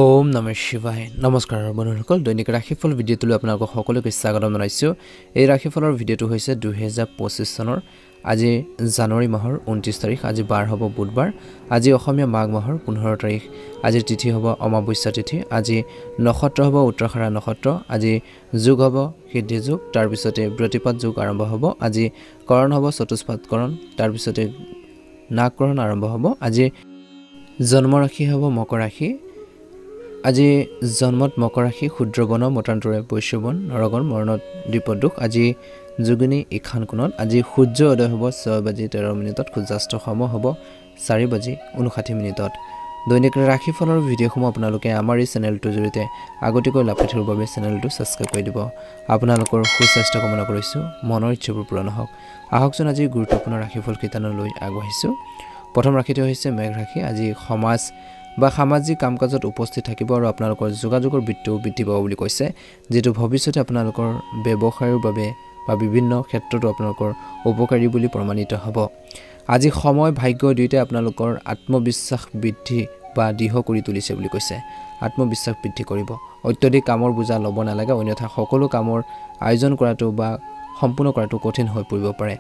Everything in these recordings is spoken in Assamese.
ওম নমঃ শিৱায় নমস্কাৰ বন্ধুসকল দৈনিক ৰাশিফল ভিডিঅ'টোলৈ আপোনালোকক সকলোকে স্বাগতম জনাইছোঁ এই ৰাশিফলৰ ভিডিঅ'টো হৈছে 2025 চনৰ আজি জানুৱাৰী মাহৰ 29 তাৰিখ আজি বাৰ হ'ব বুধবাৰ আজি অসমীয়া মাঘ মাহৰ 15 তাৰিখ আজি তিথি হ'ব অমাৱস্যা তিথি আজি নক্ষত্ৰ হ'ব উত্তৰাষাঢ়া নক্ষত্ৰ আজি যোগ হ'ব সিদ্ধি যোগ তাৰ পিছতে প্ৰতিপাদ যোগ আৰম্ভ হ'ব আজি কৰণ হ'ব চতুষ্পাদ কৰণ তাৰ পিছতে নাগকৰণ আৰম্ভ হ'ব আজি জন্ম ৰাশি হ'ব মকৰ ৰাশি আজি জন্মত মকৰ ৰাশি ক্ষুদ্ৰবন মতান্তৰে বৈশ্যবন নৰগণ মৰণত দ্বিপদুখ আজি যোগিনী ইখান কোণত আজি সূৰ্য উদয় হ'ব 6:13 মিনিটত সূৰ্যাস্ত সম হ'ব 4:59 মিনিটত দৈনিক ৰাশিফলৰ ভিডিঅ'সমূহ আপোনালোকে আমাৰ এই চেনেলটোৰ জৰিয়তে আগতীয়াকৈ লাভ পাই থকাৰ বাবে চেনেলটো ছাবস্ক্ৰাইব কৰি দিব আপোনালোকৰ সুস্বাস্থ্য কামনা কৰিছোঁ মনৰ ইচ্ছাবোৰ পূৰণ হওক আহকচোন আজি গুৰুত্বপূৰ্ণ ৰাশিফল কেইটালৈ আগবাঢ়িছোঁ প্ৰথম ৰাশিটো হৈছে মেঘ ৰাশি আজি সমাজ বা সামাজিক কামকাজত উপস্থিত থাকিব আৰু আপোনালোকৰ যোগাযোগৰ বৃত্তিও বৃদ্ধি পাব বুলি কৈছে যেটো ভৱিষ্যতে আপোনালোকৰ ব্যৱসায়ৰ বাবে বা বিভিন্ন ক্ষেত্ৰতো আপোনালোকৰ উপকাৰী বুলি প্ৰমাণিত হ'ব আজি সময় ভাগ্য দুইটা আপোনালোকৰ আত্মবিশ্বাস বৃদ্ধি বা দৃঢ় কৰি তুলিছে বুলি কৈছে আত্মবিশ্বাস বৃদ্ধি কৰিব অত্যাধিক কামৰ বোজা ল'ব নালাগে অন্যথা সকলো কামৰ আয়োজন কৰাটো বা সম্পূৰ্ণ কৰাটো কঠিন হৈ পৰিব পাৰে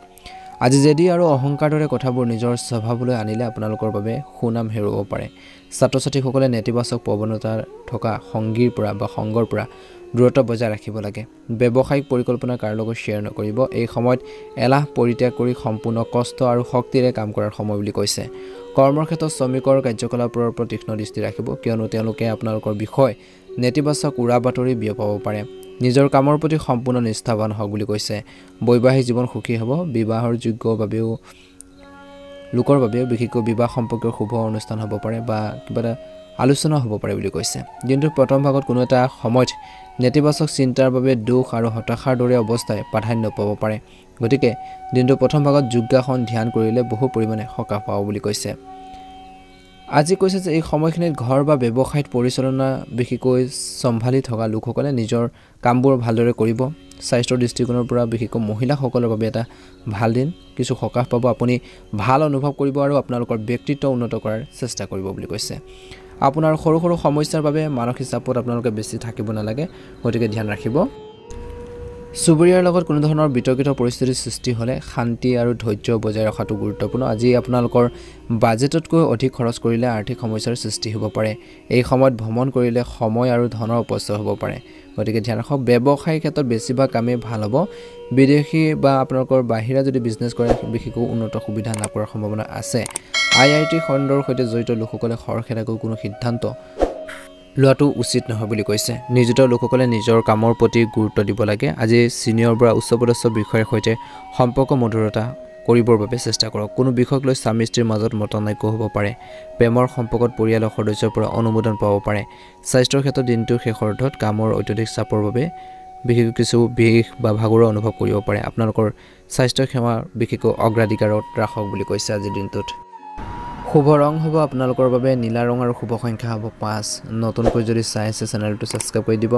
আজি যদি আৰু অহংকাৰ দৰে কথাবোৰ নিজৰ স্বভাৱলৈ আনিলে আপোনালোকৰ বাবে সুনাম হেৰুৱাব পাৰে ছাত্ৰ-ছাত্ৰীসকলে নেতিবাচক প্ৰৱণতা থকা সংগীৰ পৰা বা সংগৰ পৰা দূৰত্ব বজাই ৰাখিব লাগে ব্যৱসায়িক পৰিকল্পনা কাৰ লগত শ্বেয়াৰ নকৰিব এই সময়ত এলাহ পৰিত্যাগ কৰি সম্পূৰ্ণ কষ্ট আৰু শক্তিৰে কাম কৰাৰ সময় বুলি কৈছে কৰ্মৰ ক্ষেত্ৰত শ্ৰমিকৰ কাৰ্যকলাপৰ ওপৰত তীক্ষ্ণ দৃষ্টি ৰাখিব কিয়নো তেওঁলোকে আপোনালোকৰ বিষয় নেতিবাচক উৰা বাতৰি বিয়পাব পাৰে নিজৰ কামৰ প্ৰতি সম্পূৰ্ণ নিষ্ঠাবান হওক বুলি কৈছে বৈবাহিক জীৱন সুখী হ'ব বিবাহৰ যোগ্য বাবেও লোকৰ বাবেও বিশেষকৈ বিবাহ সম্পৰ্কীয় শুভ অনুষ্ঠান হ'ব পাৰে বা কিবা এটা আলোচনা হ'ব পাৰে বুলি কৈছে কিন্তু প্ৰথম ভাগত কোনো এটা সময়ত নেতিবাচক চিন্তাৰ বাবে দুখ আৰু হতাশাৰ দৰে অৱস্থাই প্ৰাধান্য পাব পাৰে গতিকে দিনটো প্ৰথম ভাগত যোগাসন ধ্যান কৰিলে বহু পৰিমাণে সকাহ পাব বুলি কৈছে আজি কৈছে যে এই সময়খিনিত ঘৰ বা ব্যৱসায়ত পৰিচালনা বিশেষকৈ সম্ভালি থকা লোকসকলে নিজৰ কামবোৰ ভালদৰে কৰিব স্বাস্থ্যৰ দৃষ্টিকোণৰ পৰা বিশেষকৈ মহিলাসকলৰ বাবে এটা ভাল দিন কিছু সকাহ পাব আপুনি ভাল অনুভৱ কৰিব আৰু আপোনালোকৰ ব্যক্তিত্ব উন্নত কৰাৰ চেষ্টা কৰিব বুলি কৈছে আপোনাৰ সৰু সৰু সমস্যাৰ বাবে মানসিক চাপত আপোনালোকে বেছি থাকিব নালাগে গতিকে ধ্যান ৰাখিব সুবুৰীয়াৰ লগত কোনো ধৰণৰ বিতৰ্কিত পৰিস্থিতিৰ সৃষ্টি হ'লে শান্তি আৰু ধৈৰ্য বজাই ৰখাটো গুৰুত্বপূৰ্ণ আজি আপোনালোকৰ বাজেটতকৈ অধিক খৰচ কৰিলে আৰ্থিক সমস্যাৰ সৃষ্টি হ'ব পাৰে এই সময়ত ভ্ৰমণ কৰিলে সময় আৰু ধনৰ অপচয় হ'ব পাৰে গতিকে ধ্যান ৰাখক ব্যৱসায়িক ক্ষেত্ৰত বেছিভাগ কামেই ভাল হ'ব বিদেশী বা আপোনালোকৰ বাহিৰা যদি বিজনেছ কৰে বিশেষকৈ উন্নত সুবিধা লাভ কৰাৰ সম্ভাৱনা আছে IIT খণ্ডৰ সৈতে জড়িত লোকসকলে খৰখেদাকৈ কোনো সিদ্ধান্ত লোৱাটো উচিত নহয় বুলি কৈছে নিয়োজিত লোকসকলে নিজৰ কামৰ প্ৰতি গুৰুত্ব দিব লাগে আজি সিনিয়ৰ বা উচ্চপদস্থ বিষয়ৰ সৈতে সম্পৰ্ক মধুৰতা কৰিবৰ বাবে চেষ্টা কৰক কোনো বিষয়ক লৈ স্বামী স্ত্ৰীৰ মাজত মতানৈক্য হ'ব পাৰে প্ৰেমৰ সম্পৰ্কত পৰিয়ালৰ সদস্যৰ পৰা অনুমোদন পাব পাৰে স্বাস্থ্যৰ ক্ষেত্ৰত দিনটোৰ শেষৰ অৰ্ধত কামৰ অত্যাধিক চাপৰ বাবে বিশেষকৈ কিছু বিষ বা ভাগৰুৱা অনুভৱ কৰিব পাৰে আপোনালোকৰ স্বাস্থ্য সেৱা বিশেষকৈ অগ্ৰাধিকাৰত ৰাখক বুলি কৈছে আজিৰ দিনটোত শুভ ৰং হ'ব আপোনালোকৰ বাবে নীলা ৰং আৰু শুভ সংখ্যা হ'ব 5 নতুনকৈ যদি চাই আছে চেনেলটো ছাবস্ক্ৰাইব কৰি দিব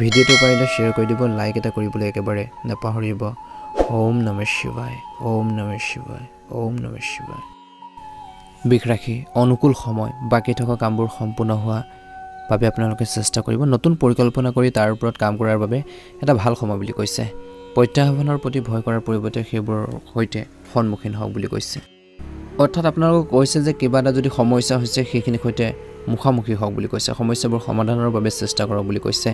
ভিডিঅ'টো পাৰিলে শ্বেয়াৰ কৰি দিব লাইক এটা কৰিবলৈ একেবাৰে নাপাহৰিব ওম নমঃ শিৱায় ওম নমঃ শিৱায় ওম নমঃ শিৱায় বৃষ ৰাশি অনুকূল সময় বাকি থকা কামবোৰ সম্পূৰ্ণ হোৱা বাবে আপোনালোকে চেষ্টা কৰিব নতুন পৰিকল্পনা কৰি তাৰ ওপৰত কাম কৰাৰ বাবে এটা ভাল সময় বুলি কৈছে প্ৰত্যাহ্বানৰ প্ৰতি ভয় কৰাৰ পৰিৱৰ্তে সেইবোৰৰ সৈতে সন্মুখীন হওক বুলি কৈছে অৰ্থাৎ আপোনালোকক কৈছে যে কিবা এটা যদি সমস্যা হৈছে সেইখিনিৰ সৈতে মুখামুখি হওক বুলি কৈছে সমস্যাবোৰ সমাধানৰ বাবে চেষ্টা কৰক বুলি কৈছে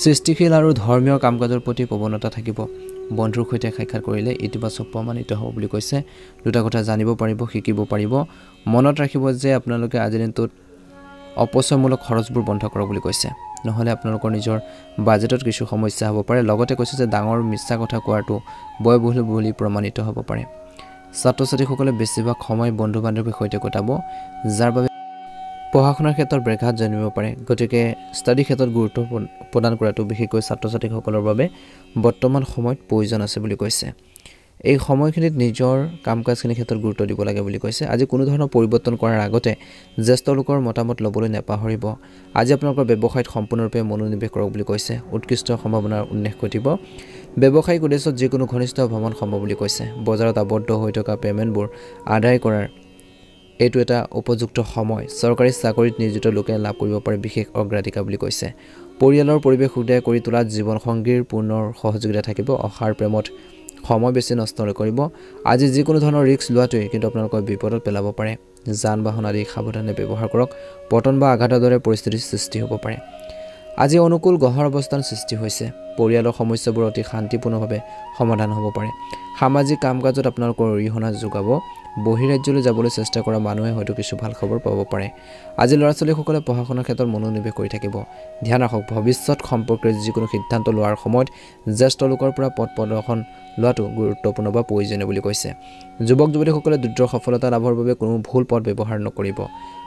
সৃষ্টিশীল আৰু ধৰ্মীয় কামকাজৰ প্ৰতি প্ৰৱণতা থাকিব বন্ধুৰ সৈতে সাক্ষাৎ কৰিলে ইতিবাচক প্ৰমাণিত হ'ব বুলি কৈছে দুটা কথা জানিব পাৰিব শিকিব পাৰিব মনত ৰাখিব যে আপোনালোকে আজিৰ দিনটোত অপচয়মূলক খৰচবোৰ বন্ধ কৰক বুলি কৈছে নহলে আপোনালোকৰ নিজৰ বাজেটত কিছু সমস্যা হ'ব পাৰে লগতে কৈছে যে ডাঙৰ মিছা কথা কোৱাটো বয়বহুল বুলি প্ৰমাণিত হ'ব পাৰে ছাত্ৰ-ছাত্ৰীসকলে বেছিভাগ সময় বন্ধু-বান্ধৱীৰ সৈতে কটাব যাৰ বাবে পঢ়া-শুনাৰ ক্ষেত্ৰত ব্যাঘাত জন্মিব পাৰে গতিকে ষ্টাডি ক্ষেত্ৰত গুৰুত্ব প্ৰদান কৰাটো বিশেষকৈ ছাত্ৰ-ছাত্ৰীসকলৰ বাবে বৰ্তমান সময়ত প্ৰয়োজন আছে বুলি কৈছে এই সময়খিনিত নিজৰ কামকাজখিনিৰ ক্ষেত্ৰত গুৰুত্ব দিব লাগে বুলি কৈছে আজি কোনো ধৰণৰ পৰিৱৰ্তন কৰাৰ আগতে জ্যেষ্ঠ লোকৰ মতামত ল'বলৈ নাপাহৰিব আজি আপোনালোকৰ ব্যৱসায়ত সম্পূৰ্ণৰূপে মনোনিৱেশ কৰক বুলি কৈছে উৎকৃষ্ট সম্ভাৱনাৰ উন্মেষ ঘটিব ব্যৱসায়িক উদ্দেশ্যত যিকোনো ঘনিষ্ঠ ভ্ৰমণ সম্ভৱ বুলি কৈছে বজাৰত আবদ্ধ হৈ থকা পেমেণ্টবোৰ আদায় কৰাৰ এইটো এটা উপযুক্ত সময় চৰকাৰী চাকৰিত নিয়োজিত লোকে লাভ কৰিব পাৰে বিশেষ অগ্ৰাধিকাৰ বুলি কৈছে পৰিয়ালৰ পৰিৱেশ সুদে কৰি তোলাত জীৱনসংগীৰ পুনৰ সহযোগিতা থাকিব অসাৰ প্ৰেমত সময় বেছি নষ্ট নকৰিব আজি যিকোনো ধৰণৰ ৰিস্ক লোৱাটোৱে কিন্তু আপোনালোকক বিপদত পেলাব পাৰে যান বাহন আদি সাৱধানে ব্যৱহাৰ কৰক পতন বা আঘাতৰ দৰে পৰিস্থিতিৰ সৃষ্টি হ'ব পাৰে আজি অনুকূল গ্ৰহৰ অৱস্থান সৃষ্টি হৈছে পৰিয়ালৰ সমস্যাবোৰ অতি শান্তিপূৰ্ণভাৱে সমাধান হ'ব পাৰে সামাজিক কাম-কাজত আপোনালোকৰ অৰিহণা যোগাব বহিৰাজ্যলৈ যাবলৈ চেষ্টা কৰা মানুহে হয়তো কিছু ভাল খবৰ পাব পাৰে আজি ল'ৰা-ছোৱালীসকলে পঢ়া-শুনাৰ ক্ষেত্ৰত মনোনিৱেশ কৰি থাকিব ধ্যান ৰাখক ভৱিষ্যত সম্পৰ্কে যিকোনো সিদ্ধান্ত লোৱাৰ সময়ত জ্যেষ্ঠ লোকৰ পৰা পথ প্ৰদৰ্শন লোৱাটো গুৰুত্বপূৰ্ণ বা প্ৰয়োজনীয় বুলি কৈছে যুৱক যুৱতীসকলে দ্ৰুত সফলতা লাভৰ বাবে কোনো ভুল পথ ব্যৱহাৰ নকৰিব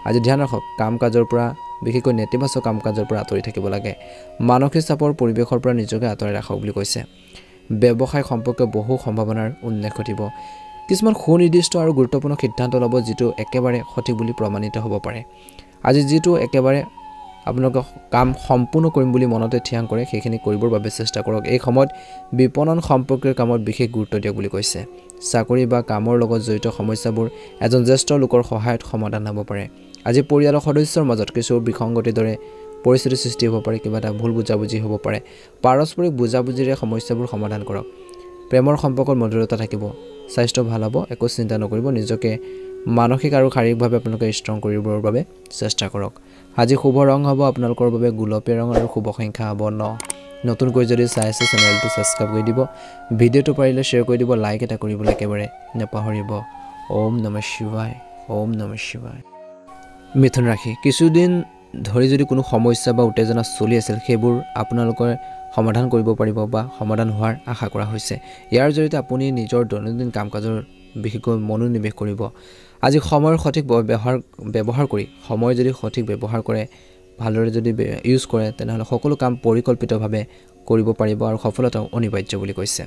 আজি ধ্যান ৰাখক কাম-কাজৰ পৰা বিশেষকৈ নেতিবাচক কাম-কাজৰ পৰা আঁতৰি থাকিব লাগে মানসিক চাপৰ পৰিৱেশৰ পৰা নিজকে আঁতৰাই ৰাখক বুলি কৈছে ব্যৱসায় সম্পৰ্কে বহু সম্ভাৱনাৰ উন্মেষ ঘটিব কিছুমান সুনিৰ্দিষ্ট আৰু গুৰুত্বপূৰ্ণ সিদ্ধান্ত ল'ব যিটো একেবাৰে সঠিক বুলি প্ৰমাণিত হ'ব পাৰে আজি যিটো একেবাৰে আপোনালোকে কাম সম্পূৰ্ণ কৰিম বুলি মনতে থিৰাং কৰে সেইখিনি কৰিবৰ বাবে চেষ্টা কৰক এই সময়ত বিপণন সম্পৰ্কীয় কামত বিশেষ গুৰুত্ব দিয়ক বুলি কৈছে চাকৰি বা কামৰ লগত জড়িত সমস্যাবোৰ এজন জ্যেষ্ঠ লোকৰ সহায়ত সমাধান হ'ব পাৰে আজি পৰিয়ালৰ সদস্যৰ মাজত কিছু বিসংগতিৰ দৰে পৰিস্থিতিৰ সৃষ্টি হ'ব পাৰে কিবা এটা ভুল বুজাবুজি হ'ব পাৰে পাৰস্পৰিক বুজাবুজিৰে সমস্যাবোৰ সমাধান কৰক প্ৰেমৰ সম্পৰ্কত মধুৰতা থাকিব স্বাস্থ্য ভাল হ'ব একো চিন্তা নকৰিব নিজকে মানসিক আৰু শাৰীৰিকভাৱে আপোনালোকে ষ্ট্ৰং কৰিবৰ বাবে চেষ্টা কৰক আজি শুভ ৰং হ'ব আপোনালোকৰ বাবে গোলপীয়া ৰং আৰু শুভ সংখ্যা হ'ব 9 নতুনকৈ যদি চাই আছে চেনেলটো সাবস্ক্ৰাইব কৰি দিব ভিডিঅ'টো পাৰিলে শ্বেয়াৰ কৰি দিব লাইক এটা কৰিবলৈ একেবাৰে নাপাহৰিব ওম নমঃ শিৱায় ওম নমঃ শিৱায় মিথুন ৰাশি কিছুদিন ধৰি যদি কোনো সমস্যা বা উত্তেজনা চলি আছিল সেইবোৰ আপোনালোকৰ সমাধান কৰিব পাৰিব বা সমাধান হোৱাৰ আশা কৰা হৈছে ইয়াৰ জৰিয়তে আপুনি নিজৰ দৈনন্দিন কাম-কাজৰ বিশেষকৈ মনোনিৱেশ কৰিব আজি সময়ৰ সঠিক ব্যৱহাৰ কৰি সময় যদি সঠিক ব্যৱহাৰ কৰে ভালদৰে যদি ইউজ কৰে তেনেহলে সকলো কাম পৰিকল্পিতভাৱে কৰিব পাৰিব আৰু সফলতা অনিবাৰ্য বুলি কৈছে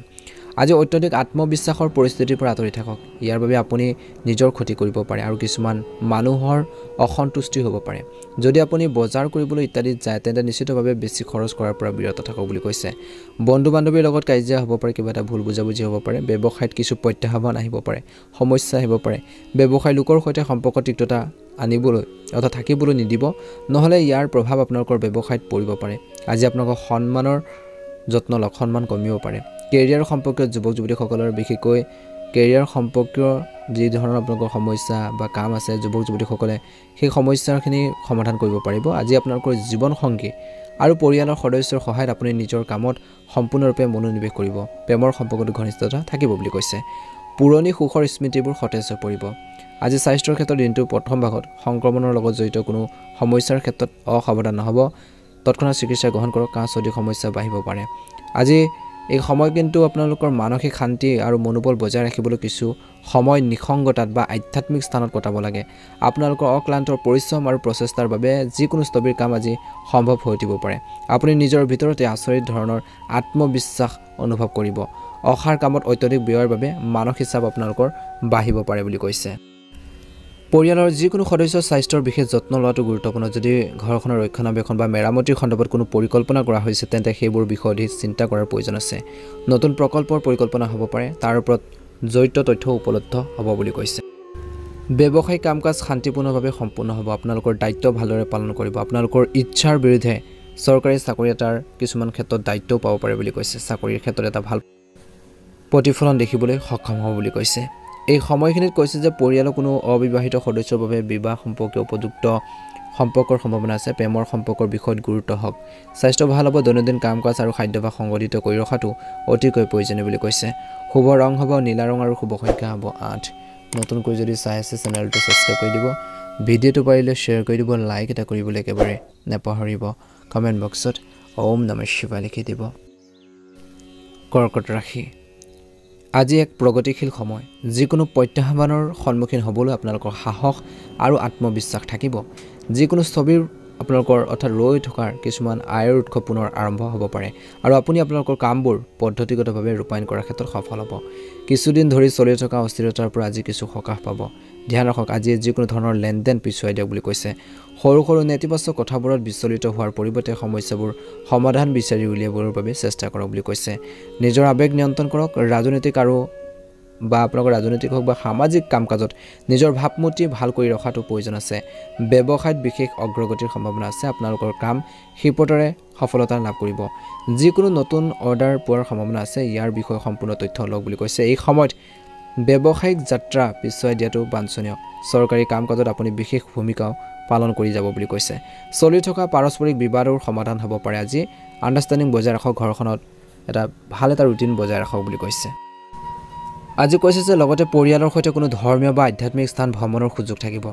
আজি অত্যধিক আত্মবিশ্বাসৰ পৰিস্থিতিৰ পৰা আঁতৰি থাকক ইয়াৰ বাবে আপুনি নিজৰ ক্ষতি কৰিব পাৰে আৰু কিছুমান মানুহৰ অসন্তুষ্টি হ'ব পাৰে যদি আপুনি বজাৰ কৰিবলৈ ইত্যাদি যায় তেন্তে নিশ্চিতভাৱে বেছি খৰচ কৰাৰ পৰা বিৰত থাকক বুলি কৈছে বন্ধু-বান্ধৱীৰ লগত কাজিয়া হ'ব পাৰে কিবা এটা ভুল বুজাবুজি হ'ব পাৰে ব্যৱসায়ত কিছু প্ৰত্যাহ্বান আহিব পাৰে সমস্যা আহিব পাৰে ব্যৱসায় লোকৰ সৈতে সম্পৰ্ক তিক্ততা আনিবলৈ অথবা থাকিবলৈ নিদিব নহলে ইয়াৰ প্ৰভাৱ আপোনালোকৰ ব্যৱসায়ত পৰিব পাৰে আজি আপোনালোকৰ সন্মানৰ যত্ন লওক সন্মান কমিব পাৰে কেৰিয়াৰ সম্পৰ্কীয় যুৱক যুৱতীসকলৰ বিশেষকৈ কেৰিয়াৰ সম্পৰ্কীয় যি ধৰণৰ আপোনালোকৰ সমস্যা বা কাম আছে যুৱক যুৱতীসকলে সেই সমস্যাখিনি সমাধান কৰিব পাৰিব আজি আপোনালোকৰ জীৱন সংগী আৰু পৰিয়ালৰ সদস্যৰ সহায়ত আপুনি নিজৰ কামত সম্পূৰ্ণৰূপে মনোনিৱেশ কৰিব প্ৰেমৰ সম্পৰ্কটো ঘনিষ্ঠতা থাকিব বুলি কৈছে পুৰণি সুখৰ স্মৃতিবোৰ সতেজ হৈ পৰিব আজি স্বাস্থ্যৰ ক্ষেত্ৰত দিনটোৰ প্ৰথম ভাগত সংক্ৰমণৰ লগত জড়িত কোনো সমস্যাৰ ক্ষেত্ৰত অসাৱধান নহ'ব তৎক্ষণাত চিকিৎসা গ্ৰহণ কৰক কাহ চৰ্দি সমস্যা বাঢ়িব পাৰে আজি এই সময় কিন্তু আপোনালোকৰ মানসিক শান্তি আৰু মনোবল বজাই ৰাখিবলৈ কিছু সময় নিসংগতাত বা আধ্যাত্মিক স্থানত কটাব লাগে আপোনালোকৰ অক্লান্ত পৰিশ্ৰম আৰু প্ৰচেষ্টাৰ বাবে যিকোনো স্থবিৰ কাম আজি সম্ভৱ হৈ উঠিব পাৰে আপুনি নিজৰ ভিতৰতে আচৰিত ধৰণৰ আত্মবিশ্বাস অনুভৱ কৰিব অসাৰ কামত অত্যধিক ব্যয়ৰ বাবে মানসিক চাপ আপোনালোকৰ বাঢ়িব পাৰে বুলি কৈছে পৰিয়ালৰ যিকোনো সদস্যৰ স্বাস্থ্যৰ বিশেষ যত্ন লোৱাটো গুৰুত্বপূৰ্ণ যদি ঘৰখনৰ ৰক্ষণাবেক্ষণ বা মেৰামতিৰ সন্দৰ্ভত কোনো পৰিকল্পনা কৰা হৈছে তেন্তে সেইবোৰ বিষয়ে অধিক চিন্তা কৰাৰ প্ৰয়োজন আছে নতুন প্ৰকল্পৰ পৰিকল্পনা হ'ব পাৰে তাৰ ওপৰত জড়িত তথ্য উপলব্ধ হ'ব বুলি কৈছে ব্যৱসায়িক কাম-কাজ শান্তিপূৰ্ণভাৱে সম্পূৰ্ণ হ'ব আপোনালোকৰ দায়িত্ব ভালদৰে পালন কৰিব আপোনালোকৰ ইচ্ছাৰ বিৰুদ্ধে চৰকাৰী চাকৰি এটাৰ কিছুমান ক্ষেত্ৰত দায়িত্বও পাব পাৰে বুলি কৈছে চাকৰিৰ ক্ষেত্ৰত এটা ভাল প্ৰতিফলন দেখিবলৈ সক্ষম হ'ব বুলি কৈছে এই সময়খিনিত কৈছে যে পৰিয়ালৰ কোনো অবিবাহিত সদস্যৰ বাবে বিবাহ সম্পৰ্কীয় উপযুক্ত সম্পৰ্কৰ সম্ভাৱনা আছে প্ৰেমৰ সম্পৰ্কৰ বিষয়ত গুৰুত্ব হওক স্বাস্থ্য ভাল হ'ব দৈনন্দিন কাম-কাজ আৰু খাদ্যাভ্যাস সংগঠিত কৰি ৰখাটো অতিকৈ প্ৰয়োজনীয় বুলি কৈছে শুভ ৰং হ'ব নীলা ৰং আৰু শুভ সংখ্যা হ'ব 8 নতুনকৈ যদি চাই আছে চেনেলটো সাবস্ক্ৰাইব কৰি দিব ভিডিঅ'টো পাৰিলে শ্বেয়াৰ কৰি দিব লাইক এটা কৰিবলৈ একেবাৰে নাপাহৰিব কমেণ্ট বক্সত ওম নমঃ শিৱায় লিখি দিব কৰ্কট ৰাশি আজি এক প্ৰগতিশীল সময় যিকোনো প্ৰত্যাহ্বানৰ সন্মুখীন হ'বলৈ আপোনালোকৰ সাহস আৰু আত্মবিশ্বাস থাকিব যিকোনো স্থবিৰ আপোনালোকৰ অৰ্থাৎ ৰৈ থকাৰ কিছুমান আয়ৰ উৎস পুনৰ আৰম্ভ হ'ব পাৰে আৰু আপুনি আপোনালোকৰ কামবোৰ পদ্ধতিগতভাৱে ৰূপায়ণ কৰাৰ ক্ষেত্ৰত সফল হ'ব কিছুদিন ধৰি চলি থকা অস্থিৰতাৰ পৰা আজি কিছু সকাহ পাব ধ্যান ৰাখক আজি যিকোনো ধৰণৰ লেনদেন পিছুৱাই দিয়ক বুলি কৈছে সৰু সৰু নেতিবাচক কথাবোৰত বিচলিত হোৱাৰ পৰিৱৰ্তে সমস্যাবোৰ সমাধান বিচাৰি উলিয়াবৰ বাবে চেষ্টা কৰক বুলি কৈছে নিজৰ আৱেগ নিয়ন্ত্ৰণ কৰক ৰাজনৈতিক আৰু বা আপোনালোকৰ ৰাজনৈতিক হওক বা সামাজিক কাম কাজত নিজৰ ভাৱমূৰ্তি ভাল কৰি ৰখাটো প্ৰয়োজন আছে ব্যৱসায়ত বিশেষ অগ্ৰগতিৰ সম্ভাৱনা আছে আপোনালোকৰ কাম ক্ষিপ্ৰতাৰে সফলতা লাভ কৰিব যিকোনো নতুন অৰ্ডাৰ পোৱাৰ সম্ভাৱনা আছে ইয়াৰ বিষয়ে সম্পূৰ্ণ তথ্য লওক বুলি কৈছে এই সময়ত ব্যৱসায়িক যাত্ৰা পিছুৱাই দিয়াটো বাঞ্ছনীয় চৰকাৰী কাম কাজত আপুনি বিশেষ ভূমিকা পালন কৰি যাব বুলি কৈছে চলি থকা পাৰস্পৰিক বিবাদৰ সমাধান হ'ব পাৰে আজি আন্ডাৰষ্টেণ্ডিং বজাই ৰাখক ঘৰখনত এটা ভাল এটা ৰুটিন বজাই ৰাখক বুলি কৈছে আজি কৈছে যে লগতে পৰিয়ালৰ সৈতে কোনো ধৰ্মীয় বা আধ্যাত্মিক স্থান ভ্ৰমণৰ সুযোগ থাকিব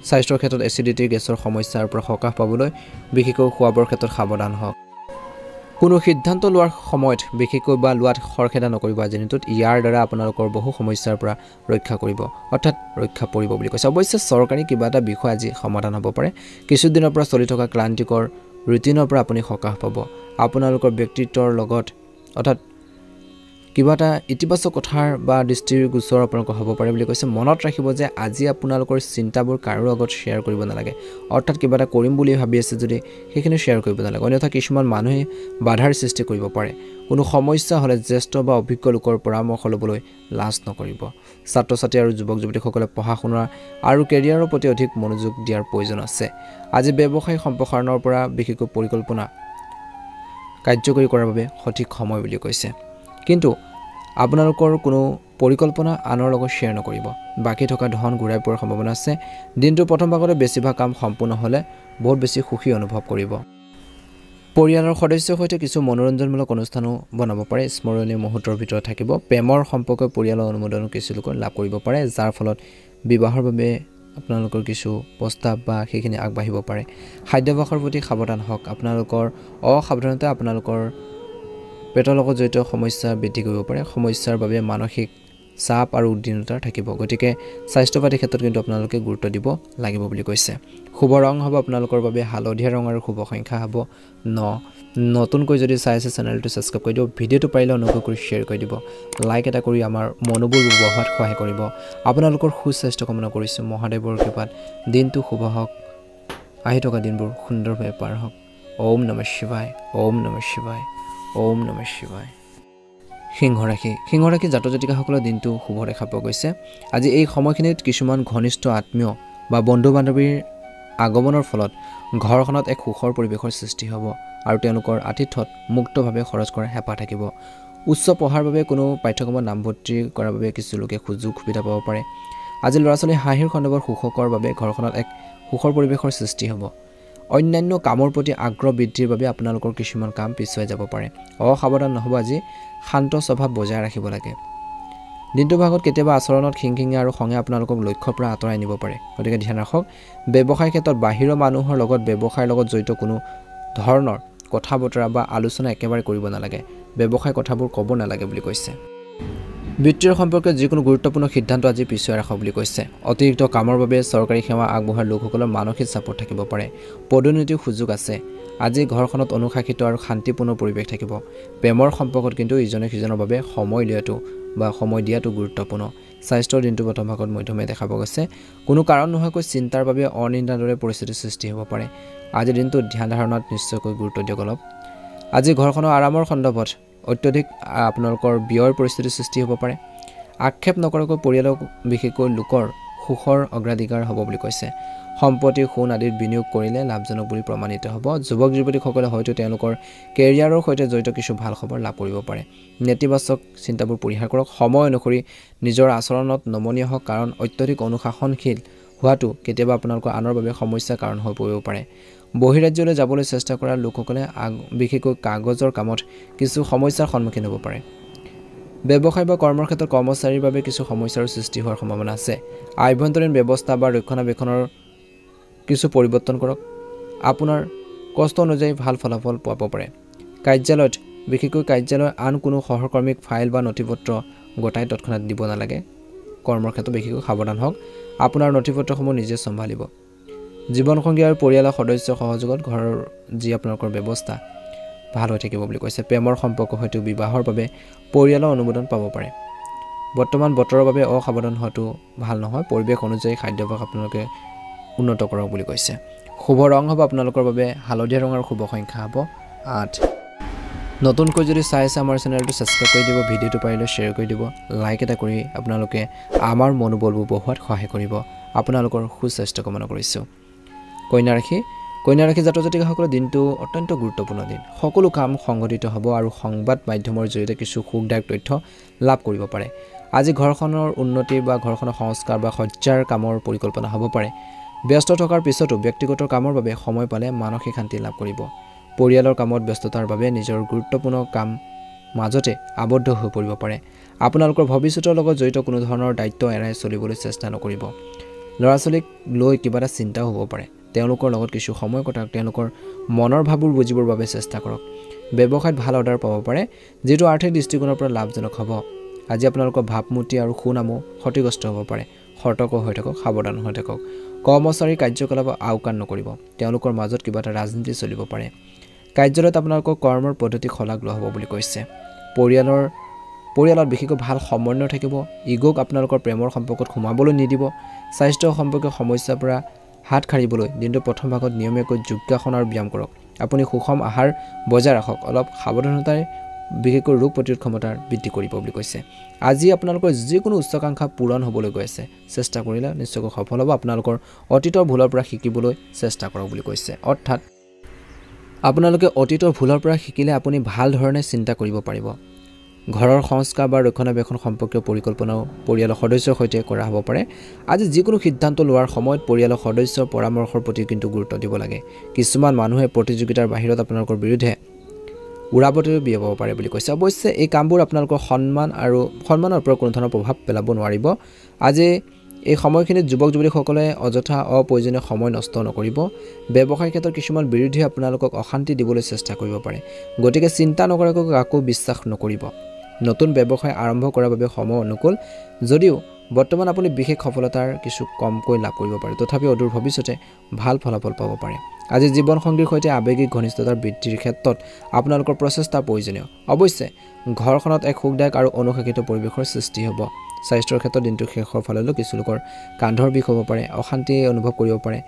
স্বাস্থ্যৰ ক্ষেত্ৰত এচিডিটি গেছৰ সমস্যাৰ পৰা সকাহ পাবলৈ বিশেষকৈ খোৱাবৰ ক্ষেত্ৰত সাৱধান হওক কোনো সিদ্ধান্ত লোৱাৰ সময়ত বিশেষকৈ বা লোৱাত খৰখেদা নকৰিব আজি দিনটোত ইয়াৰ দ্বাৰা আপোনালোকৰ বহু সমস্যাৰ পৰা ৰক্ষা কৰিব অৰ্থাৎ ৰক্ষা পৰিব বুলি কৈছে অৱশ্যে চৰকাৰী কিবা এটা বিষয় আজি সমাধান হ'ব পাৰে কিছুদিনৰ পৰা চলি থকা ক্লান্তিকৰ ৰুটিনৰ পৰা আপুনি সকাহ পাব আপোনালোকৰ ব্যক্তিত্বৰ লগত অৰ্থাৎ কিবা এটা ইতিবাচক কথাৰ বা দৃষ্টিগোচৰ আপোনালোকৰ হ'ব পাৰে বুলি কৈছে মনত ৰাখিব যে আজি আপোনালোকৰ চিন্তাবোৰ কাৰো আগত শ্বেয়াৰ কৰিব নালাগে অৰ্থাৎ কিবা এটা কৰিম বুলি ভাবি আছে যদি সেইখিনি শ্বেয়াৰ কৰিব নালাগে অন্যথা কিছুমান মানুহে বাধাৰ সৃষ্টি কৰিব পাৰে কোনো সমস্যা হ'লে জ্যেষ্ঠ বা অভিজ্ঞ লোকৰ পৰামৰ্শ ল'বলৈ লাজ নকৰিব ছাত্ৰ ছাত্ৰী আৰু যুৱক যুৱতীসকলে পঢ়া শুনা আৰু কেৰিয়াৰৰ প্ৰতি অধিক মনোযোগ দিয়াৰ প্ৰয়োজন আছে আজি ব্যৱসায় সম্প্ৰসাৰণৰ পৰা বিশেষকৈ পৰিকল্পনা কাৰ্যকৰী কৰাৰ বাবে সঠিক সময় বুলি কৈছে কিন্তু আপোনালোকৰ কোনো পৰিকল্পনা আনৰ লগত শ্বেয়াৰ নকৰিব বাকি থকা ধন ঘূৰাই পোৱাৰ সম্ভাৱনা আছে দিনটোৰ প্ৰথম ভাগতে বেছিভাগ কাম সম্পূৰ্ণ হ'লে বহুত বেছি সুখী অনুভৱ কৰিব পৰিয়ালৰ সদস্যৰ সৈতে কিছু মনোৰঞ্জনমূলক অনুষ্ঠানো বনাব পাৰে স্মৰণীয় মুহূৰ্তৰ ভিতৰত থাকিব প্ৰেমৰ সম্পৰ্ক পৰিয়ালৰ অনুমোদনো কিছু লোকৰ লাভ কৰিব পাৰে যাৰ ফলত বিবাহৰ বাবে আপোনালোকৰ কিছু প্ৰস্তাৱ বা সেইখিনি আগবাঢ়িব পাৰে খাদ্যাভ্যাসৰ প্ৰতি সাৱধান হওক আপোনালোকৰ অসাৱধানতা আপোনালোকৰ পেটৰ লগত জড়িত সমস্যা বৃদ্ধি কৰিব পাৰে সমস্যাৰ বাবে মানসিক চাপ আৰু উদ্বিগ্নতা থাকিব গতিকে স্বাস্থ্যপাতি ক্ষেত্ৰত কিন্তু আপোনালোকে গুৰুত্ব দিব লাগিব বুলি কৈছে শুভ ৰং হ'ব আপোনালোকৰ বাবে হালধীয়া ৰং আৰু শুভ সংখ্যা হ'ব 9 নতুনকৈ যদি চাই আছে চেনেলটো সাবস্ক্ৰাইব কৰি দিও ভিডিঅটো পাৰিলে অনুগ্ৰহ কৰি শ্বেয়াৰ কৰি দিব লাইক এটা কৰি আমাৰ মনোবল বঢ়োৱাত সহায় কৰিব আপোনালোকৰ সুস্বাস্থ্য কামনা কৰিছো মহাদেৱৰ কৃপাত দিনটো শুভ হওক আহি থকা দিনবোৰ সুন্দৰভাৱে পাৰ হওক ওম নমঃ শিৱায় ওম নমঃ শিৱায় ওম নমঃ শিৱায় সিংহৰাশি জাতক জাতিকাসকলৰ দিনটো শুভ দেখা পোৱা গৈছে আজি এই সময়খিনিত কিছুমান ঘনিষ্ঠ আত্মীয় বা বন্ধু বান্ধৱীৰ আগমনৰ ফলত ঘৰখনত এক সুখৰ পৰিৱেশৰ সৃষ্টি হ'ব আৰু তেওঁলোকৰ আতিথ্যত মুক্তভাৱে খৰচ কৰাৰ হেঁপাহ থাকিব উচ্চ পঢ়াৰ বাবে কোনো পাঠ্যক্ৰমত নামভৰ্তি কৰাৰ বাবে কিছু লোকে সুযোগ সুবিধা পাব পাৰে আজি ল'ৰা ছোৱালী হাঁহিৰ খণ্ডবৰ সুখকৰ বাবে ঘৰখনত এক সুখৰ পৰিৱেশৰ সৃষ্টি হ'ব অন্যান্য কামৰ প্ৰতি আগ্ৰহ বৃদ্ধিৰ বাবে আপোনালোকৰ কিছুমান কাম পিছুৱাই যাব পাৰে অসাৱধান নহ'ব আজি শান্ত স্বভাৱ বজাই ৰাখিব লাগে দিনটোৰ ভাগত কেতিয়াবা আচৰণত খিংখিঙীয়া আৰু খঙে আপোনালোকক লক্ষ্যৰ পৰা আঁতৰাই নিব পাৰে গতিকে ধ্যান ৰাখক ব্যৱসায় ক্ষেত্ৰত বাহিৰৰ মানুহৰ লগত ব্যৱসায়ৰ লগত জড়িত কোনো ধৰণৰ কথা বতৰা বা আলোচনা একেবাৰে কৰিব নালাগে ব্যৱসায় কথাবোৰ ক'ব নালাগে বুলি কৈছে বৃত্তিৰ সম্পৰ্কে যিকোনো গুৰুত্বপূৰ্ণ সিদ্ধান্ত আজি পিছুৱাই ৰাখক বুলি কৈছে অতিৰিক্ত কামৰ বাবে চৰকাৰী সেৱা আগবঢ়োৱাৰ লোকসকলৰ মানসিক চাপত থাকিব পাৰে পদোন্নতিৰ সুযোগ আছে আজি ঘৰখনত অনুশাসিত আৰু শান্তিপূৰ্ণ পৰিৱেশ থাকিব প্ৰেমৰ সম্পৰ্কত কিন্তু ইজনে সিজনৰ বাবে সময় দিয়াটো গুৰুত্বপূৰ্ণ স্বাস্থ্যৰ দিনটো প্ৰথম ভাগত মধ্যমে দেখা পোৱা গৈছে কোনো কাৰণ নোহোৱাকৈ চিন্তাৰ বাবে অনিন্দাৰ দৰে পৰিস্থিতিৰ সৃষ্টি হ'ব পাৰে আজিৰ দিনটো ধ্যান ধাৰণাত নিশ্চয়কৈ গুৰুত্ব দিয়ক অলপ আজি ঘৰখনৰ আৰামৰ সন্দৰ্ভত অত্যধিক আপোনালোকৰ ব্যয়ৰ পৰিস্থিতিৰ সৃষ্টি হ'ব পাৰে আক্ষেপ নকৰাকৈ পৰিয়ালৰ বিশেষকৈ লোকৰ সুখৰ অগ্ৰাধিকাৰ হ'ব বুলি কৈছে সম্পত্তি সোণ আদিৰ বিনিয়োগ কৰিলে লাভজনক বুলি প্ৰমাণিত হ'ব যুৱক যুৱতীসকলে হয়তো তেওঁলোকৰ কেৰিয়াৰৰ সৈতে জড়িত কিছু ভাল খবৰ লাভ কৰিব পাৰে নেতিবাচক চিন্তাবোৰ পৰিহাৰ কৰক সময় অনুসৰি নিজৰ আচৰণত নমনীয় হওক কাৰণ অত্যধিক অনুশাসনশীল হোৱাটো কেতিয়াবা আপোনালোকৰ আনৰ বাবে সমস্যাৰ কাৰণ হৈ পৰিব পাৰে বহিৰাজ্যলৈ যাবলৈ চেষ্টা কৰা লোকসকলে বিশেষকৈ কাগজৰ কামত কিছু সমস্যাৰ সন্মুখীন হ'ব পাৰে ব্যৱসায় বা কৰ্মৰ ক্ষেত্ৰত কৰ্মচাৰীৰ বাবে কিছু সমস্যাৰ সৃষ্টি হোৱাৰ সম্ভাৱনা আছে আভ্যন্তৰীণ ব্যৱস্থা বা ৰক্ষণাবেক্ষণৰ কিছু পৰিৱৰ্তন কৰক আপোনাৰ কষ্ট অনুযায়ী ভাল ফলাফল পাব পাৰে কাৰ্যালয়ত বিশেষকৈ কাৰ্যালয়ৰ আন কোনো সহকৰ্মীক ফাইল বা নথিপত্ৰ গতাই তৎক্ষণাত দিব নালাগে কৰ্মৰ ক্ষেত্ৰত বিশেষকৈ সাৱধান হওক আপোনাৰ নথিপত্ৰসমূহ নিজে চম্ভালিব জীৱনসংগী আৰু পৰিয়ালৰ সদস্যৰ সহযোগত ঘৰৰ যি আপোনালোকৰ ব্যৱস্থা ভাল হৈ থাকিব বুলি কৈছে প্ৰেমৰ সম্পৰ্ক হয়তো বিবাহৰ বাবে পৰিয়ালৰ অনুমোদন পাব পাৰে বৰ্তমান বতৰৰ বাবে অসাৱধান হোৱাটো ভাল নহয় পৰিৱেশ অনুযায়ী খাদ্যাভ্যাস আপোনালোকে উন্নত কৰক বুলি কৈছে শুভ ৰং হ'ব আপোনালোকৰ বাবে হালধীয়া ৰং আৰু শুভ সংখ্যা হ'ব 8 নতুনকৈ যদি চাই আছে আমাৰ চেনেলটো সাবস্ক্ৰাইব কৰি দিব ভিডিওটো পাৰিলে শ্বেয়াৰ কৰি দিব লাইক এটা কৰি আপোনালোকে আমাৰ মনোবলবোৰ বঢ়োৱাত সহায় কৰিব আপোনালোকৰ সুস্বাস্থ্য কামনা কৰিছো কন্যা ৰাশি জাতক জাতিকাসকলৰ দিনটো অত্যন্ত গুৰুত্বপূৰ্ণ দিন সকলো কাম সংগঠিত হ'ব আৰু সংবাদ মাধ্যমৰ জৰিয়তে কিছু সুখদায়ক তথ্য লাভ কৰিব পাৰে আজি ঘৰখনৰ উন্নতি বা ঘৰখনৰ সংস্কাৰ বা সজ্জাৰ কামৰ পৰিকল্পনা হ'ব পাৰে ব্যস্ত থকাৰ পিছতো ব্যক্তিগত কামৰ বাবে সময় পালে মানসিক শান্তি লাভ কৰিব পৰিয়ালৰ কামত ব্যস্ততাৰ বাবে নিজৰ গুৰুত্বপূৰ্ণ কাম মাজতে আবদ্ধ হৈ পৰিব পাৰে আপোনালোকৰ ভৱিষ্যতৰ লগত জড়িত কোনো ধৰণৰ দায়িত্ব এৰাই চলিবলৈ চেষ্টা নকৰিব ল'ৰা-ছোৱালীক লৈ কিবা এটা চিন্তা হ'ব পাৰে তেওঁলোকৰ লগত কিছু সময় কটাওক তেওঁলোকৰ মনৰ ভাৱবোৰ বুজিবৰ বাবে চেষ্টা কৰক ব্যৱসায়ত ভাল অৰ্ডাৰ পাব পাৰে যেটো আৰ্থিক দৃষ্টিকোণৰ পৰা লাভজনক হ'ব আজি আপোনালোকৰ ভাৱমূৰ্তি আৰু সুনামো ক্ষতিগ্ৰস্ত হ'ব পাৰে সতৰ্ক হৈ থাকক সাৱধান হৈ থাকক কৰ্মচাৰী কাৰ্যকলাপ আওকাণ নকৰিব তেওঁলোকৰ মাজত কিবা এটা ৰাজনীতি চলিব পাৰে কাৰ্যৰত আপোনালোকৰ কৰ্মৰ পদ্ধতি খলাগ লোৱা হ'ব বুলি কৈছে পৰিয়ালত বিশেষকৈ ভাল সমন্বয় থাকিব ইগোক আপোনালোকৰ প্ৰেমৰ সম্পৰ্কত সোমাবলৈ নিদিব স্বাস্থ্য সম্পৰ্কীয় সমস্যাৰ পৰা হাত খাৰিবলৈ দিনটো প্ৰথম ভাগত নিয়মীয়াকৈ যোগাসন আৰু ব্যায়াম কৰক আপুনি সুষম আহাৰ বজাই ৰাখক অলপ সাৱধানতাৰে বিশেষকৈ ৰোগ প্ৰতিৰোধ ক্ষমতাৰ বৃদ্ধি কৰিব বুলি কৈছে আজি আপোনালোকৰ যিকোনো উচ্চাকাংক্ষা পূৰণ হ'বলৈ গৈ আছে চেষ্টা কৰিলে নিশ্চয়কৈ সফল হ'ব আপোনালোকৰ অতীতৰ ভুলৰ পৰা শিকিবলৈ চেষ্টা কৰক বুলি কৈছে অৰ্থাৎ আপোনালোকে অতীতৰ ভুলৰ পৰা শিকিলে আপুনি ভাল ধৰণে চিন্তা কৰিব পাৰিব ঘৰৰ সংস্কাৰ বা ৰক্ষণাবেক্ষণ সম্পৰ্কীয় পৰিকল্পনাও পৰিয়ালৰ সদস্যৰ সৈতে কৰা হ'ব পাৰে আজি যিকোনো সিদ্ধান্ত লোৱাৰ সময়ত পৰিয়ালৰ সদস্যৰ পৰামৰ্শৰ প্ৰতি কিন্তু গুৰুত্ব দিব লাগে কিছুমান মানুহে প্ৰতিযোগিতাৰ বাহিৰত আপোনালোকৰ বিৰুদ্ধে উৰাবতৰি বিয়পাব পাৰে বুলি কৈছে অৱশ্যে এই কামবোৰ আপোনালোকৰ সন্মানৰ ওপৰত কোনো ধৰণৰ প্ৰভাৱ পেলাব নোৱাৰিব আজি এই সময়খিনিত যুৱক যুৱতীসকলে অযথা অপ্ৰয়োজনীয় সময় নষ্ট নকৰিব ব্যৱসায় ক্ষেত্ৰত কিছুমান বিৰোধী আপোনালোকক অশান্তি দিবলৈ চেষ্টা কৰিব পাৰে গতিকে চিন্তা নকৰাকৈ কাকো বিশ্বাস নকৰিব নতুন ব্যৱসায় আৰম্ভ কৰাৰ বাবে সময় অনুকূল যদিও বৰ্তমান আপুনি বিশেষ সফলতাৰ কিছু কমকৈ লাভ কৰিব পাৰে তথাপি অদূৰ ভৱিষ্যতে ভাল ফলাফল পাব পাৰে আজি জীৱন সংগীৰ সৈতে আৱেগিক ঘনিষ্ঠতাৰ বৃদ্ধিৰ ক্ষেত্ৰত আপোনালোকৰ প্ৰচেষ্টা প্ৰয়োজনীয় অৱশ্যে ঘৰখনত এক সুখদায়ক আৰু অনুশাসিত পৰিৱেশৰ সৃষ্টি হ'ব স্বাস্থ্যৰ ক্ষেত্ৰত দিনটো শেষৰ ফাললৈ কিছু লোকৰ কান্ধৰ বিষ হ'ব পাৰে অশান্তি অনুভৱ কৰিব পাৰে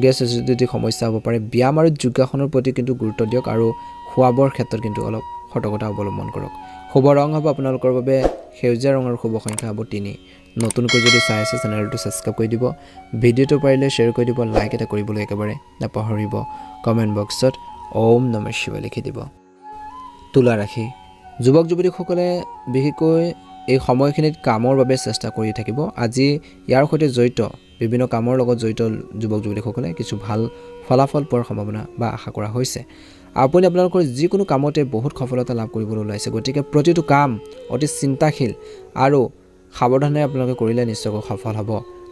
গেছ এচিডিটি সমস্যা হ'ব পাৰে ব্যায়াম আৰু যোগাসনৰ প্ৰতি কিন্তু গুৰুত্ব দিয়ক আৰু খোৱাবৰ ক্ষেত্ৰত কিন্তু অলপ সতৰ্কতা অৱলম্বন কৰক শুভ ৰং হ'ব আপোনালোকৰ বাবে সেউজীয়া ৰঙৰ শুভ সংখ্যা হ'ব 3 নতুনকৈ যদি চাই আছে চেনেলটো সাবস্ক্ৰাইব কৰি দিব ভিডিওটো পাৰিলে শ্বেয়াৰ কৰি দিব লাইক এটা কৰিবলৈ একেবাৰে নাপাহৰিব কমেন্ট বক্সত ওম নমঃ শিৱায় লিখি দিব তুলা ৰাশি যুৱক যুৱতীসকলে বিশেষকৈ এই সময়খিনিত কামৰ বাবে চেষ্টা কৰি থাকিব আজি ইয়াৰ সৈতে জড়িত বিভিন্ন কামৰ লগত জড়িত যুৱক যুৱতীসকলে কিছু ভাল ফলাফল পোৱাৰ সম্ভাৱনা বা আশা কৰা হৈছে আপুনি আপোনালোকৰ যিকোনো কামতে বহুত সফলতা লাভ কৰিবলৈ ওলাইছে গতিকে প্ৰতিটো কাম অতি চিন্তাশীল আৰু সাৱধানে আপোনালোকে কৰিলে নিশ্চয়কৈ সফল হ'ব